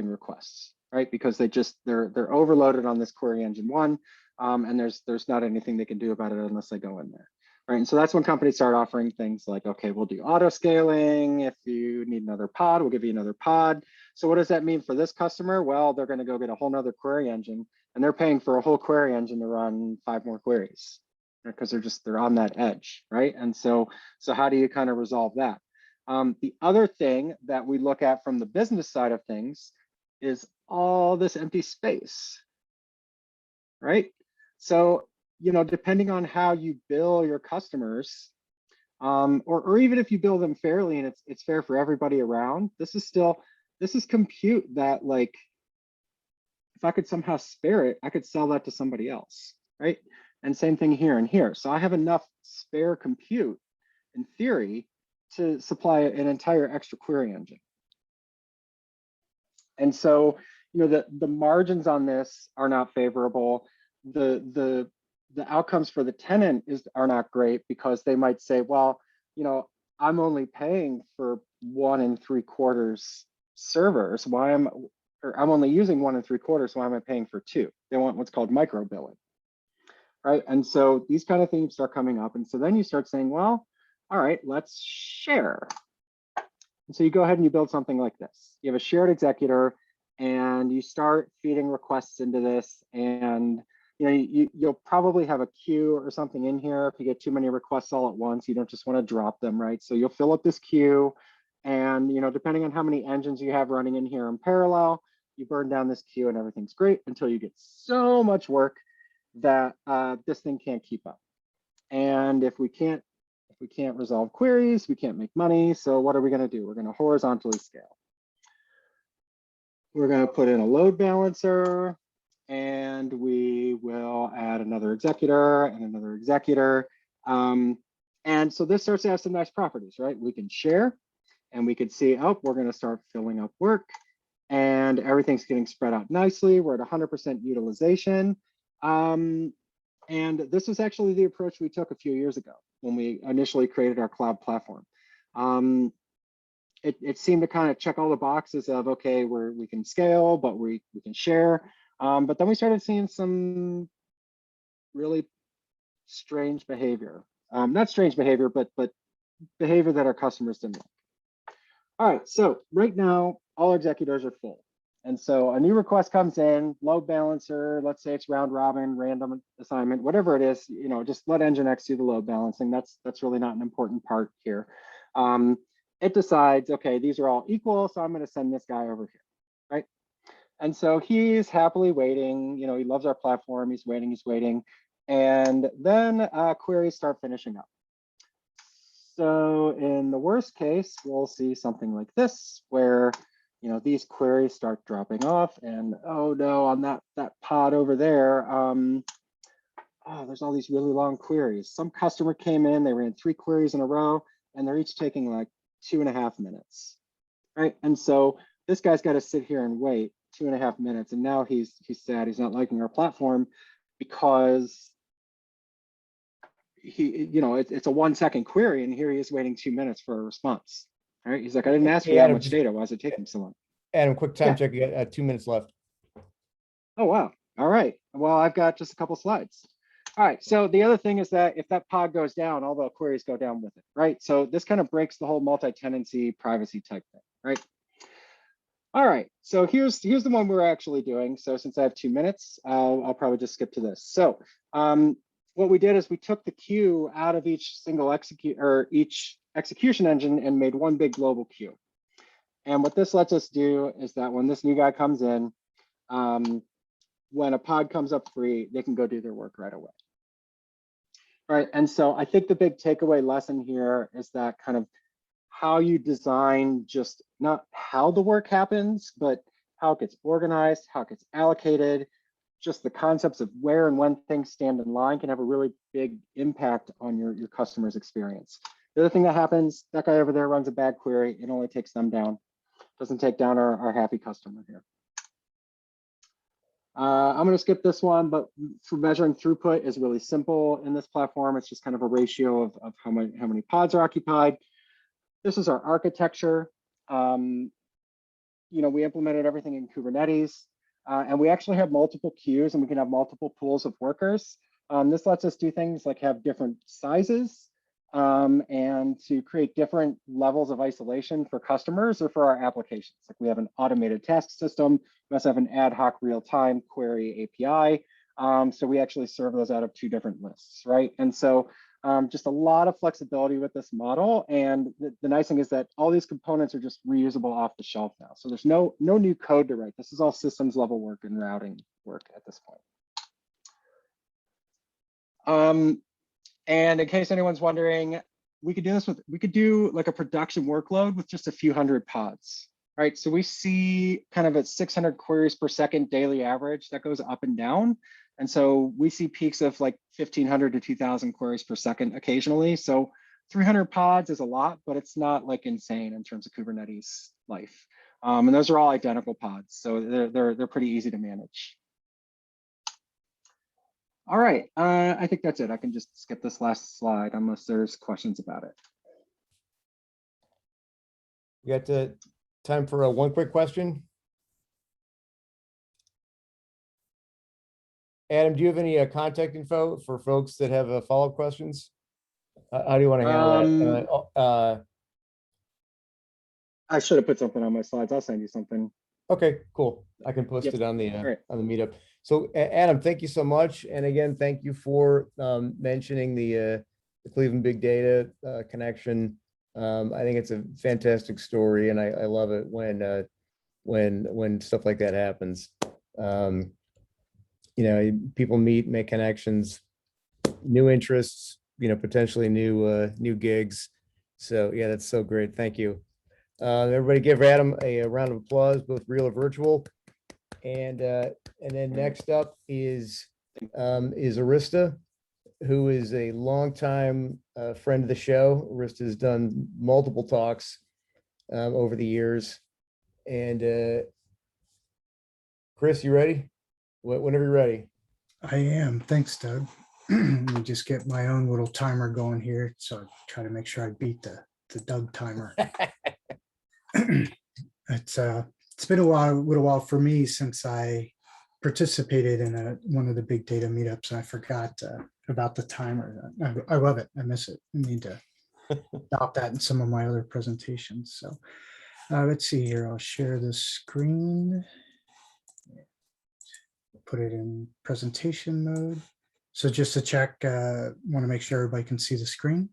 requests, right? Because they're overloaded on this query engine 1, and there's not anything they can do about it unless they go in there, right? And so that's when companies start offering things like, okay, we'll do auto scaling. If you need another pod, we'll give you another pod. So what does that mean for this customer? Well, they're going to go get a whole nother query engine, and they're paying for a whole query engine to run 5 more queries, because they're on that edge, right? And so how do you kind of resolve that? The other thing that we look at from the business side of things is all this empty space, right? So, depending on how you bill your customers, or even if you bill them fairly and it's fair for everybody around, this is compute that, like, if I could somehow spare it, I could sell that to somebody else, right? And same thing here and here. So I have enough spare compute in theory to supply an entire extra query engine. And so, the margins on this are not favorable. The outcomes for the tenant are not great, because they might say, well, I'm only paying for 1 3/4 servers. I'm only using 1 3/4. Why am I paying for 2? They want what's called micro billing, right? And so these kind of things start coming up. And so then you start saying, well, all right, let's share. And so you go ahead and you build something like this. You have a shared executor, and you start feeding requests into this, and you'll probably have a queue or something in here. If you get too many requests all at once, you don't just want to drop them, right? So you'll fill up this queue, and depending on how many engines you have running in here in parallel, you burn down this queue and everything's great until you get so much work that this thing can't keep up. And if we can't resolve queries, we can't make money. So what are we going to do? We're going to horizontally scale. We're going to put in a load balancer, and we will add another executor and another executor. And so this starts to have some nice properties, right? We can share, and we can see, oh, we're going to start filling up work, and everything's getting spread out nicely. We're at 100% utilization. And this was actually the approach we took a few years ago when we initially created our cloud platform. It seemed to kind of check all the boxes of, okay, we can scale, but we can share. But then we started seeing some really strange behavior. Not strange behavior, but behavior that our customers didn't like. All right, so right now, all our executors are full. And so a new request comes in, load balancer, let's say it's round robin, random assignment, whatever it is, just let Nginx do the load balancing. That's really not an important part here. It decides, okay, these are all equal, so I'm going to send this guy over here, right? And so he's happily waiting. He loves our platform. He's waiting. And then queries start finishing up. So in the worst case, we'll see something like this, where these queries start dropping off, and oh no, on that pod over there, there's all these really long queries. Some customer came in, they ran 3 queries in a row, and they're each taking like 2.5 minutes. right? And so this guy's got to sit here and wait 2.5 minutes, and now he's sad. He's not liking our platform because it's a 1-second query, and here he is waiting 2 minutes for a response. All right, he's like, I didn't ask for that much data. Why is it taking so long? Adam, quick time check. You got 2 minutes left. Oh, wow. All right. Well, I've got just a couple slides. All right. So the other thing is that if that pod goes down, all the queries go down with it, right? So this kind of breaks the whole multi-tenancy privacy type thing, right? All right. So here's the one we're actually doing. So since I have 2 minutes, I'll probably just skip to this. So what we did is we took the queue out of each execution engine and made one big global queue. And what this lets us do is that when this new guy comes in, when a pod comes up free, they can go do their work right away. Right. And so I think the big takeaway lesson here is that kind of how you design just not how the work happens, but how it gets organized, how it gets allocated, just the concepts of where and when things stand in line can have a really big impact on your customer's experience. The other thing that happens, that guy over there runs a bad query, it only takes them down. Doesn't take down our happy customer here. I'm going to skip this one, but for measuring throughput is really simple in this platform. It's just kind of a ratio of how many pods are occupied. This is our architecture. We implemented everything in Kubernetes, and we actually have multiple queues, and we can have multiple pools of workers. This lets us do things like have different sizes and to create different levels of isolation for customers or for our applications. Like we have an automated task system. We also have an ad hoc real-time query API. So we actually serve those out of 2 different lists, right? And so just a lot of flexibility with this model. And the nice thing is that all these components are just reusable off the shelf now. So there's no new code to write. This is all systems level work and routing work at this point. And in case anyone's wondering, we could do like a production workload with just a few hundred pods, right? So we see kind of at 600 queries per second daily average that goes up and down. And so we see peaks of like 1,500 to 2,000 queries per second occasionally. So 300 pods is a lot, but it's not like insane in terms of Kubernetes life. And those are all identical pods, so they're pretty easy to manage. All right, I think that's it. I can just skip this last slide unless there's questions about it. You got time for one quick question? Adam, do you have any contact info for folks that have follow-up questions? How do you want to handle that? I should have put something on my slides. I'll send you something. Okay, cool. I can post it on the meetup. So Adam, thank you so much. And again, thank you for mentioning the Cleveland Big Data connection. I think it's a fantastic story, and I love it when stuff like that happens. People meet, make connections, new interests, potentially new gigs. So yeah, that's so great. Thank you. Everybody give Adam a round of applause, both real or virtual. And then next up is Arista, who is a longtime friend of the show. Arista has done multiple talks over the years. And Chris, you ready? Whenever you're ready. I am. Thanks, Doug. Let me just get my own little timer going here. So I try to make sure I beat the Doug timer. It's been a little while for me since I participated in one of the big data meetups. I forgot about the timer. I love it. I miss it. I need to adopt that in some of my other presentations. So let's see here. I'll share the screen. Put it in presentation mode. So just to check, want to make sure everybody can see the screen.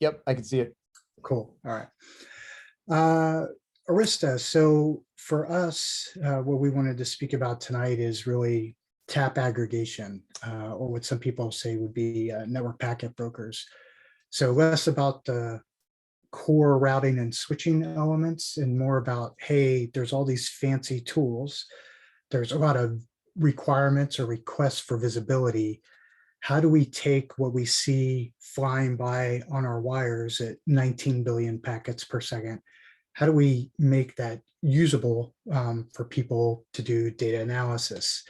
Yep, I can see it. Cool. All right. Arista. So for us, what we wanted to speak about tonight is really tap aggregation, or what some people say would be network packet brokers. So less about the core routing and switching elements and more about, hey, there's all these fancy tools. There's a lot of requirements or requests for visibility. how do we take what we see flying by on our wires at 19 billion packets per second? How do we make that usable for people to do data analysis,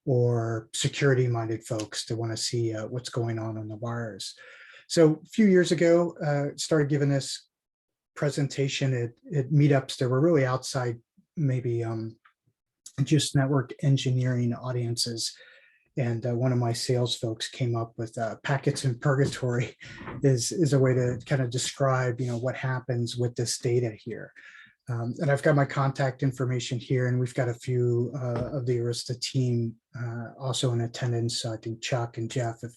or security-minded folks to want to see what's going on the wires? So a few years ago, started giving this presentation at meetups that were really outside maybe just network engineering audiences. And one of my sales folks came up with packets in purgatory is a way to kind of describe, what happens with this data here. And I've got my contact information here, and we've got a few of the Arista team also in attendance. So I think Chuck and Jeff, if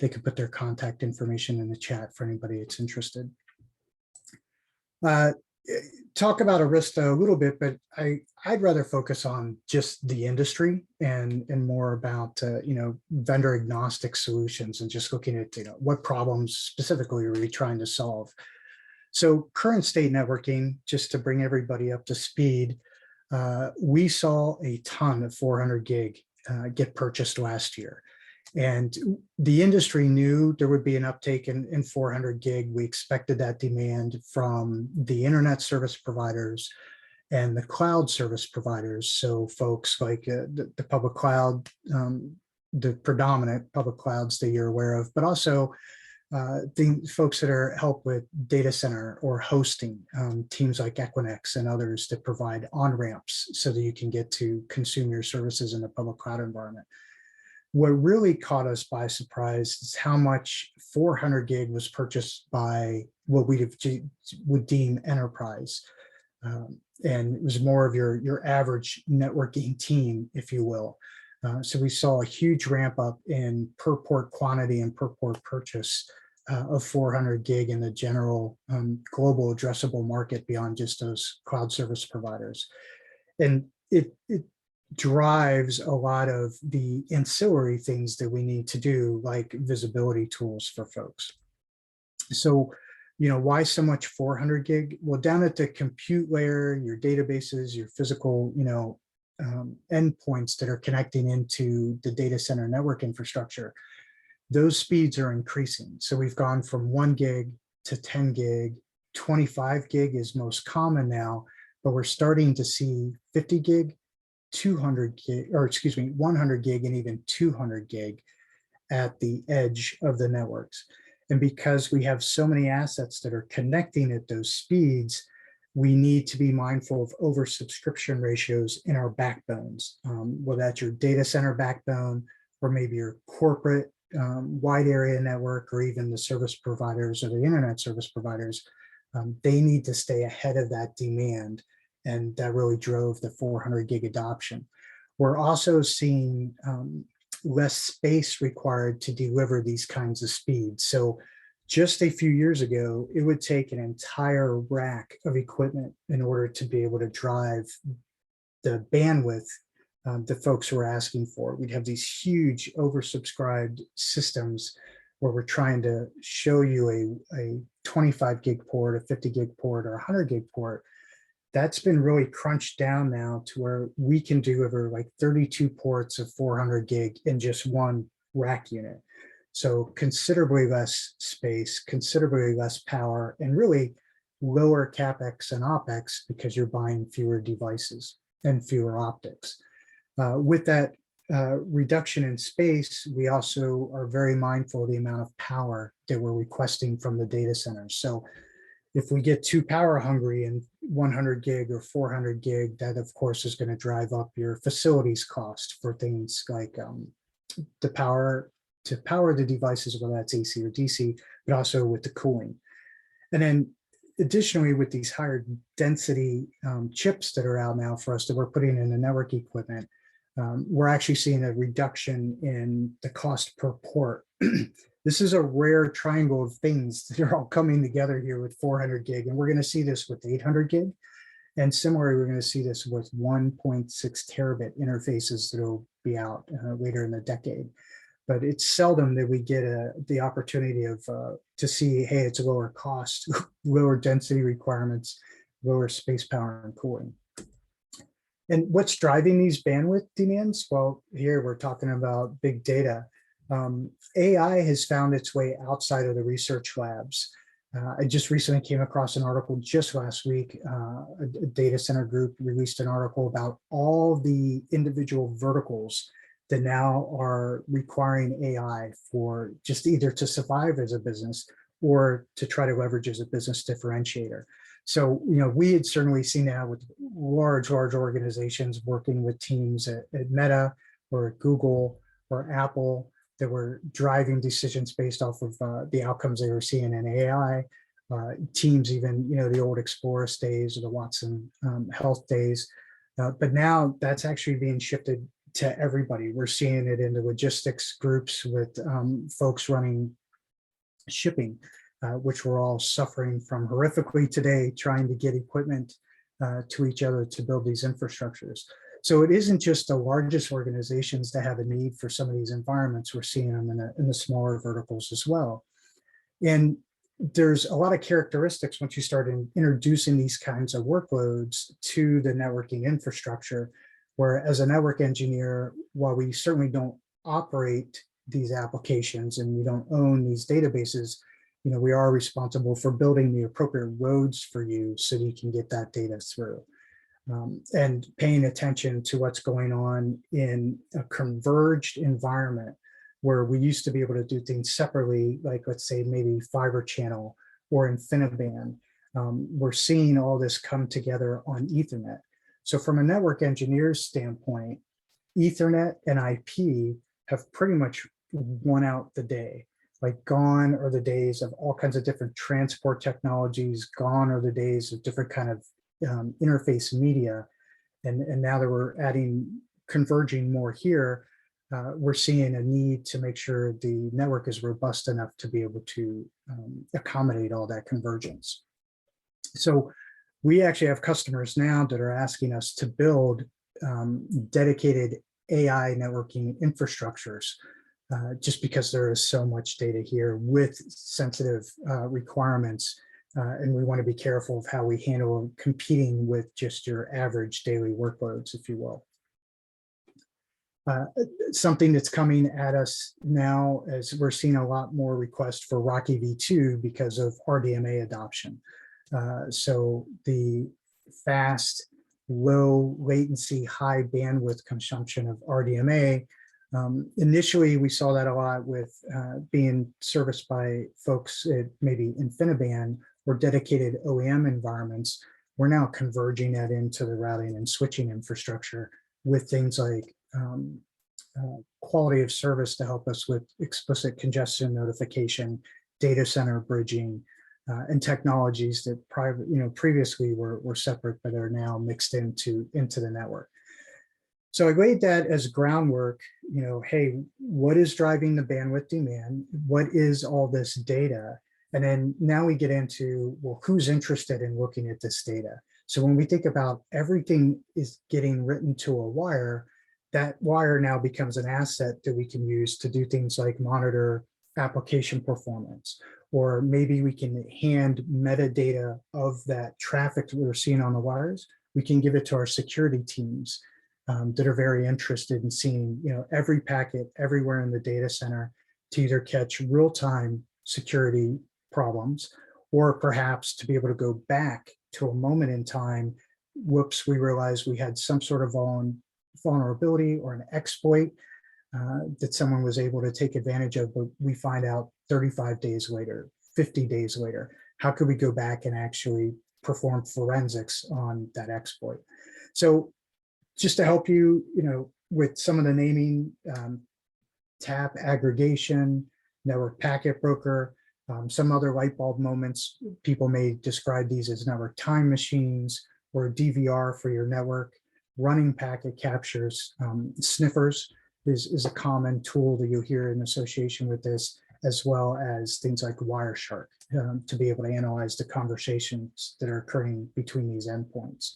they could put their contact information in the chat for anybody that's interested. Talk about Arista a little bit, but I'd rather focus on just the industry and more about vendor agnostic solutions, and just looking at what problems specifically are we trying to solve. So current state networking, just to bring everybody up to speed, we saw a ton of 400 gig get purchased last year. And the industry knew there would be an uptake in 400 gig. We expected that demand from the internet service providers and the cloud service providers. So folks like the public cloud, the predominant public clouds that you're aware of, but also the folks that are help with data center or hosting, teams like Equinix and others that provide on-ramps so that you can get to consume your services in a public cloud environment. What really caught us by surprise is how much 400 gig was purchased by what we would deem enterprise. And it was more of your average networking team, if you will. So we saw a huge ramp up in per port quantity and per port purchase of 400 gig in the general global addressable market beyond just those cloud service providers. And it drives a lot of the ancillary things that we need to do, like visibility tools for folks. So, why so much 400 gig? Well, down at the compute layer, your databases, your physical, endpoints that are connecting into the data center network infrastructure, those speeds are increasing. So we've gone from 1 gig to 10 gig, 25 gig is most common now, but we're starting to see 50 gig, 200 gig, or excuse me, 100 gig and even 200 gig at the edge of the networks. And because we have so many assets that are connecting at those speeds, we need to be mindful of oversubscription ratios in our backbones, whether that's your data center backbone or maybe your corporate wide area network, or even the service providers or the internet service providers. They need to stay ahead of that demand. And that really drove the 400 gig adoption. We're also seeing less space required to deliver these kinds of speeds. So just a few years ago, it would take an entire rack of equipment in order to be able to drive the bandwidth that folks were asking for. We'd have these huge oversubscribed systems where we're trying to show you a 25 gig port, a 50 gig port, or a 100 gig port. That's been really crunched down now to where we can deliver like 32 ports of 400 gig in just one rack unit. So considerably less space, considerably less power, and really lower CapEx and OpEx because you're buying fewer devices and fewer optics. With that reduction in space, we also are very mindful of the amount of power that we're requesting from the data centers. So if we get too power hungry in 100 gig or 400 gig, that of course is going to drive up your facilities cost for things like the power to power the devices, whether that's AC or DC, but also with the cooling. And then additionally, with these higher density chips that are out now for us that we're putting in the network equipment, we're actually seeing a reduction in the cost per port. This is a rare triangle of things that are all coming together here with 400 gig. And we're going to see this with 800 gig. And similarly, we're going to see this with 1.6 terabit interfaces that will be out later in the decade. But it's seldom that we get the opportunity of to see, hey, it's a lower cost, lower density requirements, lower space, power, and cooling. And what's driving these bandwidth demands? Well, here we're talking about big data. AI has found its way outside of the research labs. I just recently came across an article just last week. A data center group released an article about all the individual verticals that now are requiring AI for just either to survive as a business or to try to leverage as a business differentiator. So, we had certainly seen that with large organizations working with teams at Meta or at Google or Apple that were driving decisions based off of the outcomes they were seeing in AI. Teams, even, the old Explorers days or the Watson Health days. But now that's actually being shifted to everybody. We're seeing it in the logistics groups with folks running shipping, which we're all suffering from horrifically today, trying to get equipment to each other to build these infrastructures. So it isn't just the largest organizations that have a need for some of these environments. We're seeing them in the smaller verticals as well. And there's a lot of characteristics once you start introducing these kinds of workloads to the networking infrastructure, where as a network engineer, while we certainly don't operate these applications and we don't own these databases, we are responsible for building the appropriate roads for you so you can get that data through. And paying attention to what's going on in a converged environment where we used to be able to do things separately, like let's say maybe fiber channel or InfiniBand. We're seeing all this come together on Ethernet. So from a network engineer's standpoint, Ethernet and IP have pretty much won out the day. Like gone are the days of all kinds of different transport technologies, gone are the days of different kind of interface media. And now that we're converging more here, we're seeing a need to make sure the network is robust enough to be able to accommodate all that convergence. So we actually have customers now that are asking us to build dedicated AI networking infrastructures, just because there is so much data here with sensitive requirements. And we want to be careful of how we handle competing with just your average daily workloads, if you will. Something that's coming at us now is we're seeing a lot more requests for Rocky V2 because of RDMA adoption. So the fast, low latency, high bandwidth consumption of RDMA. Initially, we saw that a lot with being serviced by folks at maybe InfiniBand or dedicated OEM environments. We're now converging that into the routing and switching infrastructure with things like quality of service to help us with explicit congestion notification, data center bridging, and technologies that previously were separate, but are now mixed into the network. So I laid that as groundwork, hey, what is driving the bandwidth demand? What is all this data? And then now we get into, well, who's interested in looking at this data? So when we think about everything is getting written to a wire, that wire now becomes an asset that we can use to do things like monitor application performance, or maybe we can hand metadata of that traffic that we're seeing on the wires. We can give it to our security teams that are very interested in seeing, every packet everywhere in the data center to either catch real-time security problems, or perhaps to be able to go back to a moment in time. Whoops, we realized we had some sort of vulnerability or an exploit that someone was able to take advantage of, but we find out 35 days later, 50 days later. How could we go back and actually perform forensics on that exploit? So just to help you, with some of the naming, TAP aggregation, network packet broker, some other light bulb moments, people may describe these as network time machines or DVR for your network, running packet captures. Sniffers is a common tool that you'll hear in association with this, as well as things like Wireshark to be able to analyze the conversations that are occurring between these endpoints.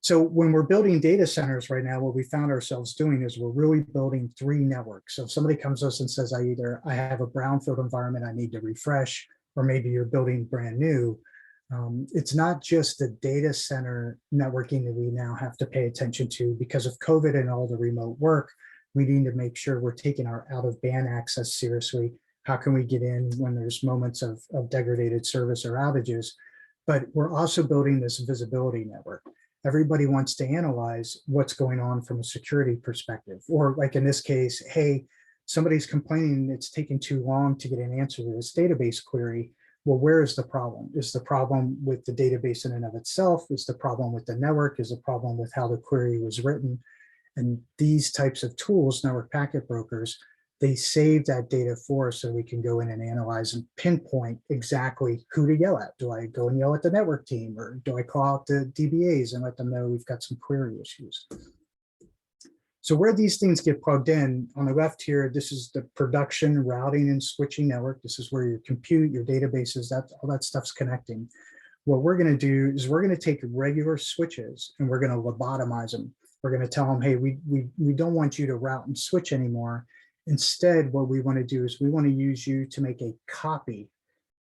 So when we're building data centers right now, what we found ourselves doing is we're really building 3 networks. So if somebody comes to us and says, I have a brownfield environment I need to refresh, or maybe you're building brand new, it's not just the data center networking that we now have to pay attention to because of COVID and all the remote work. We need to make sure we're taking our out of band access seriously. How can we get in when there's moments of degraded service or outages? But we're also building this visibility network. Everybody wants to analyze what's going on from a security perspective, or like in this case, hey, somebody's complaining it's taking too long to get an answer to this database query. Well, where is the problem? Is the problem with the database in and of itself? Is the problem with the network? Is the problem with how the query was written? And these types of tools, network packet brokers, they save that data for us so we can go in and analyze and pinpoint exactly who to yell at. Do I go and yell at the network team, or do I call out the DBAs and let them know we've got some query issues? So where these things get plugged in, on the left here, this is the production routing and switching network. This is where your compute, your databases, all that stuff's connecting. What we're going to do is we're going to take regular switches and we're going to lobotomize them. We're going to tell them, hey, we don't want you to route and switch anymore. Instead, what we want to do is we want to use you to make a copy,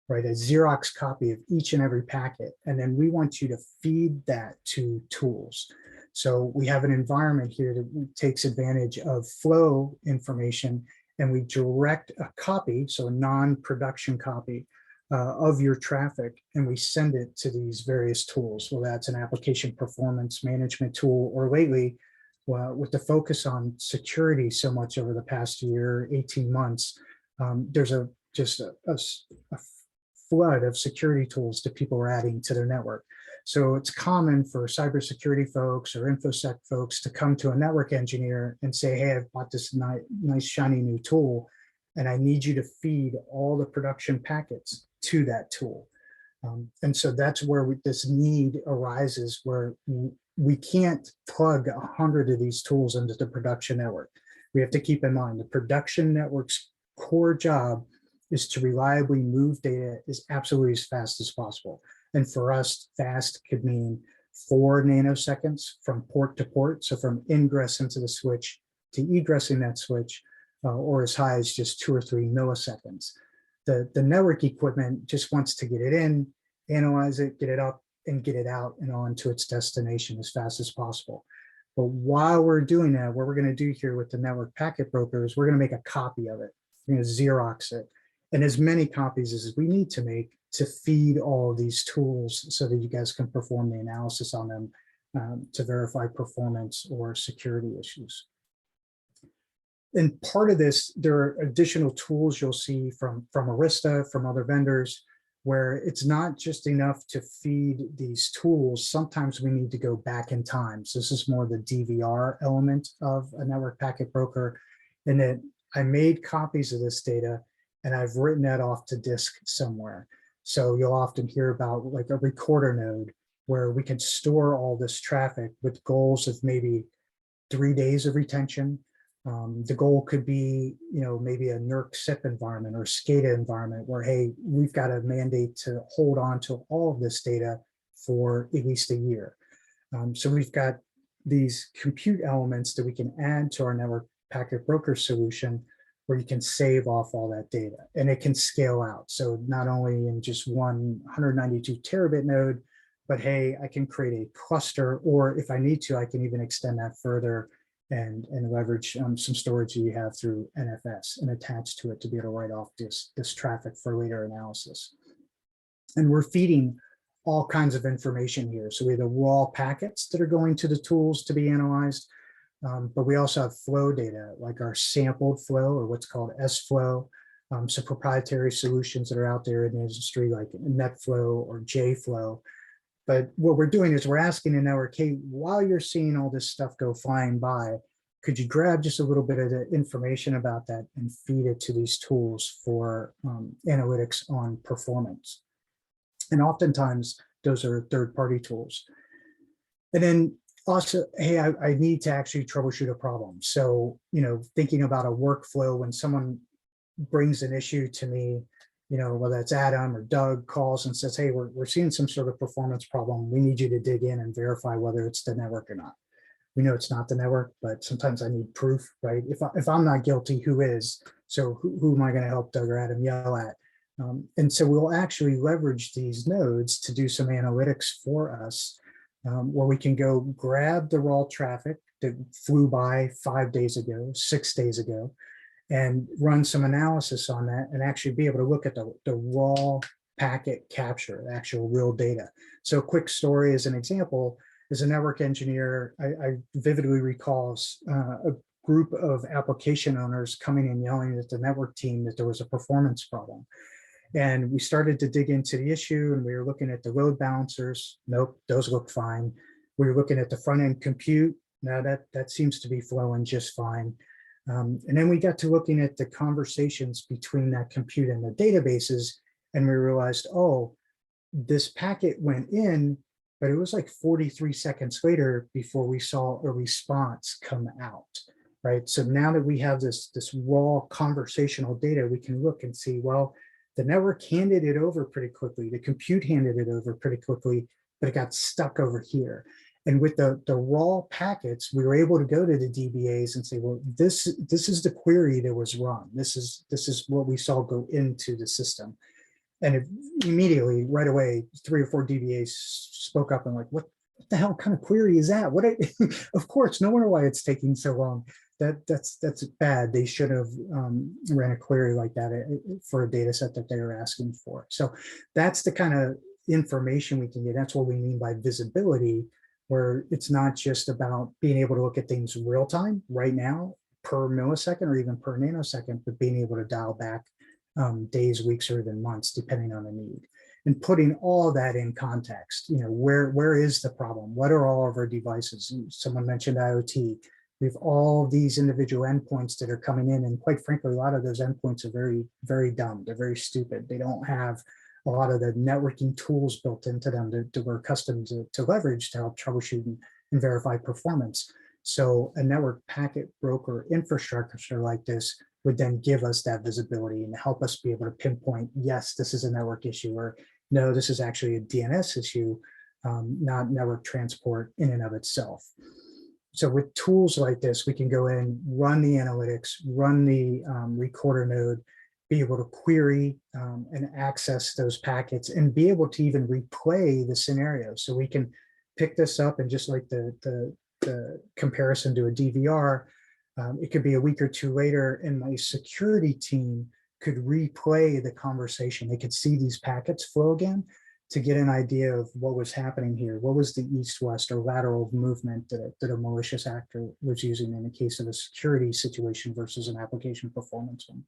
right? A Xerox copy of each and every packet. And then we want you to feed that to tools. So we have an environment here that takes advantage of flow information, and we direct a copy, so a non-production copy of your traffic, and we send it to these various tools. Well, that's an application performance management tool, or lately, with the focus on security so much over the past year, 18 months, there's just a flood of security tools that people are adding to their network. So it's common for cybersecurity folks or InfoSec folks to come to a network engineer and say, hey, I've bought this nice shiny new tool, and I need you to feed all the production packets to that tool. And so that's where this need arises, where we can't plug 100 of these tools into the production network. We have to keep in mind the production network's core job is to reliably move data as absolutely as fast as possible. And for us, fast could mean 4 nanoseconds from port to port. So from ingress into the switch to egressing that switch, or as high as just 2 or 3 milliseconds. The network equipment just wants to get it in, analyze it, get it up, and get it out and on to its destination as fast as possible. But while we're doing that, what we're going to do here with the network packet brokers, we're going to make a copy of it. We're going to Xerox it, and as many copies as we need to make to feed all of these tools so that you guys can perform the analysis on them to verify performance or security issues. And part of this, there are additional tools you'll see from Arista, from other vendors, where it's not just enough to feed these tools. Sometimes we need to go back in time. So this is more the DVR element of a network packet broker. And that I made copies of this data and I've written that off to disk somewhere. So you'll often hear about like a recorder node where we can store all this traffic with goals of maybe 3 days of retention. The goal could be, maybe a NERC SIP environment or SCADA environment where, hey, we've got a mandate to hold on to all of this data for at least a year. So we've got these compute elements that we can add to our network packet broker solution where you can save off all that data and it can scale out. So not only in just one 192 terabit node, but hey, I can create a cluster, or if I need to, I can even extend that further and leverage some storage that you have through NFS and attach to it to be able to write off this traffic for later analysis. And we're feeding all kinds of information here. So we have the raw packets that are going to the tools to be analyzed, but we also have flow data, like our sampled flow or what's called S-flow, some proprietary solutions that are out there in the industry like NetFlow or JFlow. But what we're doing is we're asking the network, hey, while you're seeing all this stuff go flying by, could you grab just a little bit of the information about that and feed it to these tools for analytics on performance? And oftentimes those are third-party tools. And then also, hey, I need to actually troubleshoot a problem. So, thinking about a workflow when someone brings an issue to me, whether it's Adam or Doug calls and says, hey, we're seeing some sort of performance problem. We need you to dig in and verify whether it's the network or not. We know it's not the network, but sometimes I need proof, right? If I'm not guilty, who is? So who am I going to help Doug or Adam yell at? And so we'll actually leverage these nodes to do some analytics for us, where we can go grab the raw traffic that flew by 5 days ago, 6 days ago, and run some analysis on that and actually be able to look at the raw packet capture, the actual real data. So quick story as an example, as a network engineer, I vividly recall a group of application owners coming and yelling at the network team that there was a performance problem. And we started to dig into the issue, and we were looking at the load balancers. Nope, those look fine. We were looking at the front end compute. Now that seems to be flowing just fine. And then we got to looking at the conversations between that compute and the databases, and we realized, oh, this packet went in, but it was like 43 seconds later before we saw a response come out, right? So now that we have this raw conversational data, we can look and see, well, the network handed it over pretty quickly, the compute handed it over pretty quickly, but it got stuck over here. And with the raw packets, we were able to go to the DBAs and say, well, this is the query that was run. This is what we saw go into the system. And immediately, right away, 3 or 4 DBAs spoke up and like, what the hell kind of query is that? Of course, no wonder why it's taking so long. That's bad. They should have ran a query like that for a data set that they were asking for. So that's the kind of information we can get. That's what we mean by visibility, where it's not just about being able to look at things real time right now per millisecond or even per nanosecond, but being able to dial back days, weeks, or even months, depending on the need. And putting all that in context, where is the problem? What are all of our devices? Someone mentioned IoT. We have all these individual endpoints that are coming in, and quite frankly, a lot of those endpoints are very, very dumb. They're very stupid. They don't have a lot of the networking tools built into them that we're accustomed to leverage to help troubleshoot and verify performance. So a network packet broker infrastructure like this would then give us that visibility and help us be able to pinpoint, yes, this is a network issue, or no, this is actually a DNS issue, not network transport in and of itself. So with tools like this, we can go in, run the analytics, run the recorder node, be able to query and access those packets, and be able to even replay the scenario. So we can pick this up, and just like the comparison to a DVR, it could be a week or two later, and my security team could replay the conversation. They could see these packets flow again to get an idea of what was happening here. What was the east-west or lateral movement that a malicious actor was using in the case of a security situation versus an application performance one.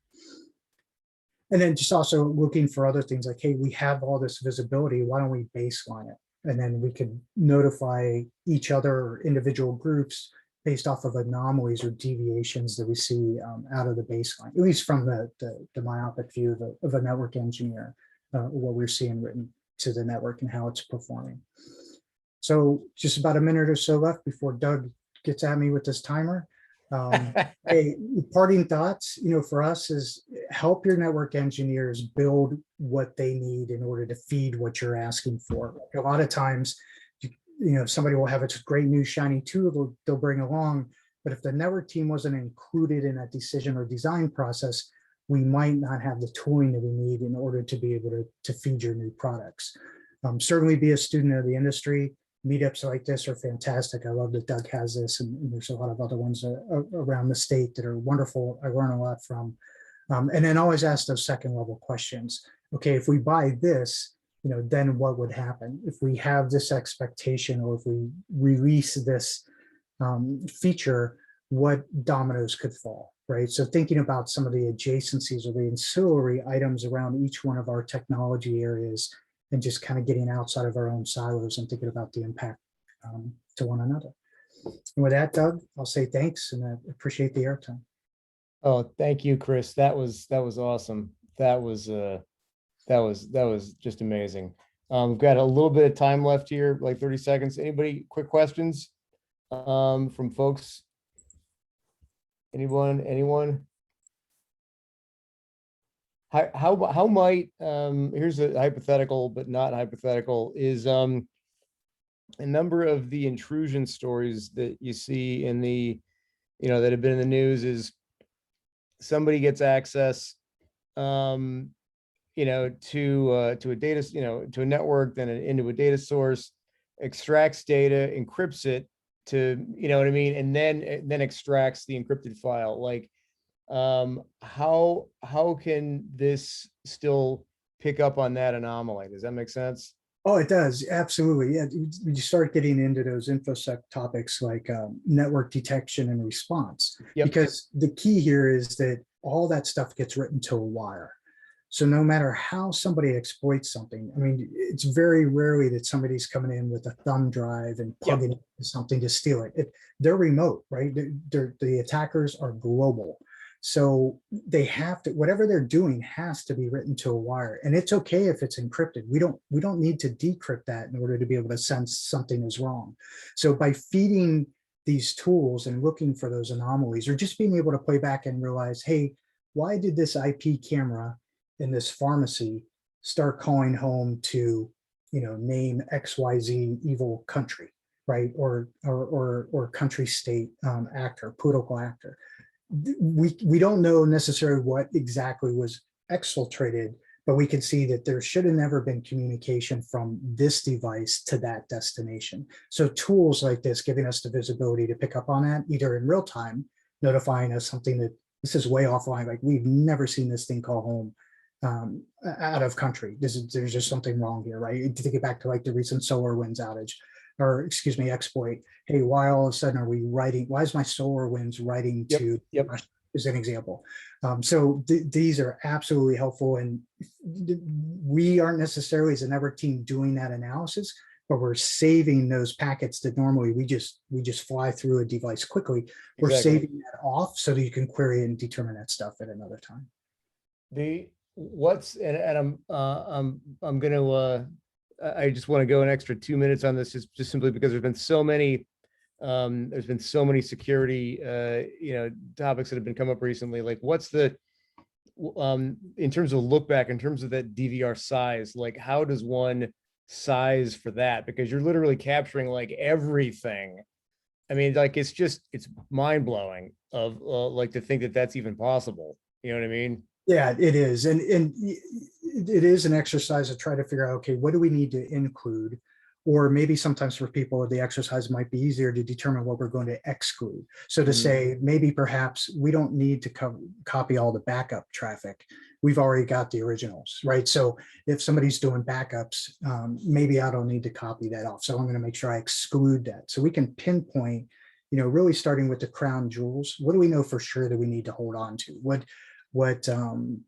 And then just also looking for other things like, hey, we have all this visibility, why don't we baseline it? And then we could notify each other or individual groups based off of anomalies or deviations that we see out of the baseline, at least from the myopic view of a network engineer, what we're seeing written to the network and how it's performing. So just about a minute or so left before Doug gets at me with this timer. Hey, parting thoughts, for us is help your network engineers build what they need in order to feed what you're asking for. A lot of times, somebody will have a great new shiny tool they'll bring along, but if the network team wasn't included in that decision or design process, we might not have the tooling that we need in order to be able to feed your new products. Certainly be a student of the industry. Meetups like this are fantastic. I love that Doug has this, and there's a lot of other ones around the state that are wonderful. I learn a lot from. And then always ask those second level questions. Okay, if we buy this, then what would happen? If we have this expectation, or if we release this feature, what dominoes could fall, right? So thinking about some of the adjacencies or the ancillary items around each one of our technology areas, and just kind of getting outside of our own silos and thinking about the impact to one another. And with that, Doug, I'll say thanks, and I appreciate the airtime. Oh, thank you, Chris. That was awesome. That was just amazing. We've got a little bit of time left here, like 30 seconds. Anybody, quick questions from folks? Anyone? How might, here's a hypothetical, but not hypothetical, is a number of the intrusion stories that you see in the, that have been in the news is somebody gets access, to a data, to a network, then into a data source, extracts data, encrypts it, you know what I mean? And then extracts the encrypted file. Like, how can this still pick up on that anomaly? Does that make sense? Oh, it does. Absolutely. Yeah. You start getting into those InfoSec topics like network detection and response, Yep. because the key here is that all that stuff gets written to a wire. So no matter how somebody exploits something, I mean, it's very rarely that somebody's coming in with a thumb drive and plugging it into something to steal it. They're remote, right? The attackers are global. So they have to, whatever they're doing has to be written to a wire, and it's okay if it's encrypted. We don't need to decrypt that in order to be able to sense something is wrong. So by feeding these tools and looking for those anomalies, or just being able to play back and realize, hey, why did this IP camera in this pharmacy start calling home to, name XYZ evil country, right? Or country state actor, political actor. We don't know necessarily what exactly was exfiltrated, but we can see that there should have never been communication from this device to that destination. So tools like this giving us the visibility to pick up on that, either in real time, notifying us something that this is way offline, like we've never seen this thing call home out of country. There's just something wrong here, right? To take it back to like the recent SolarWinds outage, or excuse me, exploit. Hey, why all of a sudden are we writing? Why is my SolarWinds writing to Russia, as an example? So these are absolutely helpful, and we aren't necessarily as a network team doing that analysis, but we're saving those packets that normally we just fly through a device quickly. We're saving that off so that you can query and determine that stuff at another time. I'm gonna I just want to go an extra 2 minutes on this, just simply because there's been so many security topics that have been come up recently. Like, what's the in terms of look back, in terms of that DVR size, like how does one size for that? Because you're literally capturing like everything. I mean, like it's mind blowing of like to think that that's even possible. You know what I mean? Yeah, it is. And it is an exercise to try to figure out, okay, what do we need to include? Or maybe sometimes for people, the exercise might be easier to determine what we're going to exclude. So to say, maybe perhaps we don't need to copy all the backup traffic. We've already got the originals, right? So if somebody's doing backups, maybe I don't need to copy that off. So I'm going to make sure I exclude that. So we can pinpoint, really starting with the crown jewels. What do we know for sure that we need to hold on to? What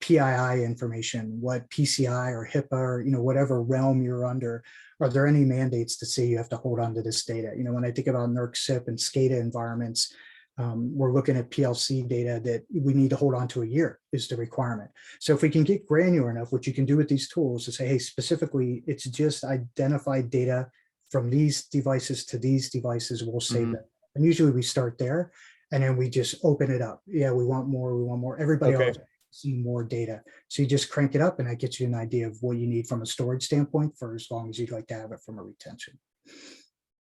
PII information, what PCI or HIPAA, or whatever realm you're under. Are there any mandates to say you have to hold on to this data? When I think about NERC, SIP, and SCADA environments, we're looking at PLC data that we need to hold on to a year is the requirement. So if we can get granular enough, what you can do with these tools is say, hey, specifically, it's just identified data from these devices to these devices, we'll save them. And usually we start there. And then we just open it up. Yeah, we want more. We want more. Everybody else see more data. So you just crank it up, and that gets you an idea of what you need from a storage standpoint for as long as you'd like to have it from a retention.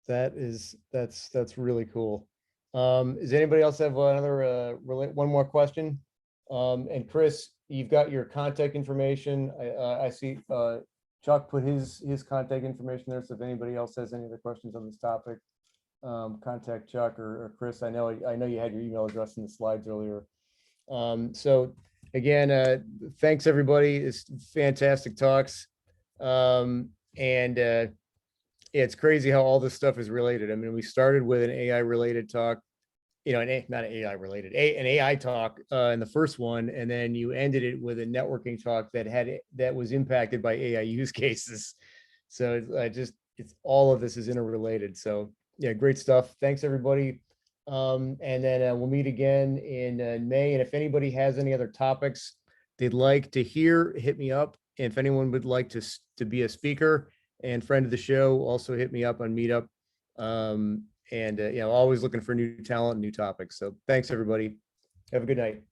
That's really cool. Does anybody else have another one more question? And Chris, you've got your contact information. I see Chuck put his contact information there. So if anybody else has any other questions on this topic, contact Chuck or Chris. I know you had your email address in the slides earlier. So again, thanks everybody. It's fantastic talks. It's crazy how all this stuff is related. I mean, we started with an AI related talk, not an AI related, an AI talk in the first one, and then you ended it with a networking talk that was impacted by AI use cases. So it's all of this is interrelated. So yeah, great stuff. Thanks everybody. And then we'll meet again in May. And if anybody has any other topics they'd like to hear, hit me up. And if anyone would like to be a speaker and friend of the show, also hit me up on Meetup. Always looking for new talent and new topics. So thanks everybody. Have a good night.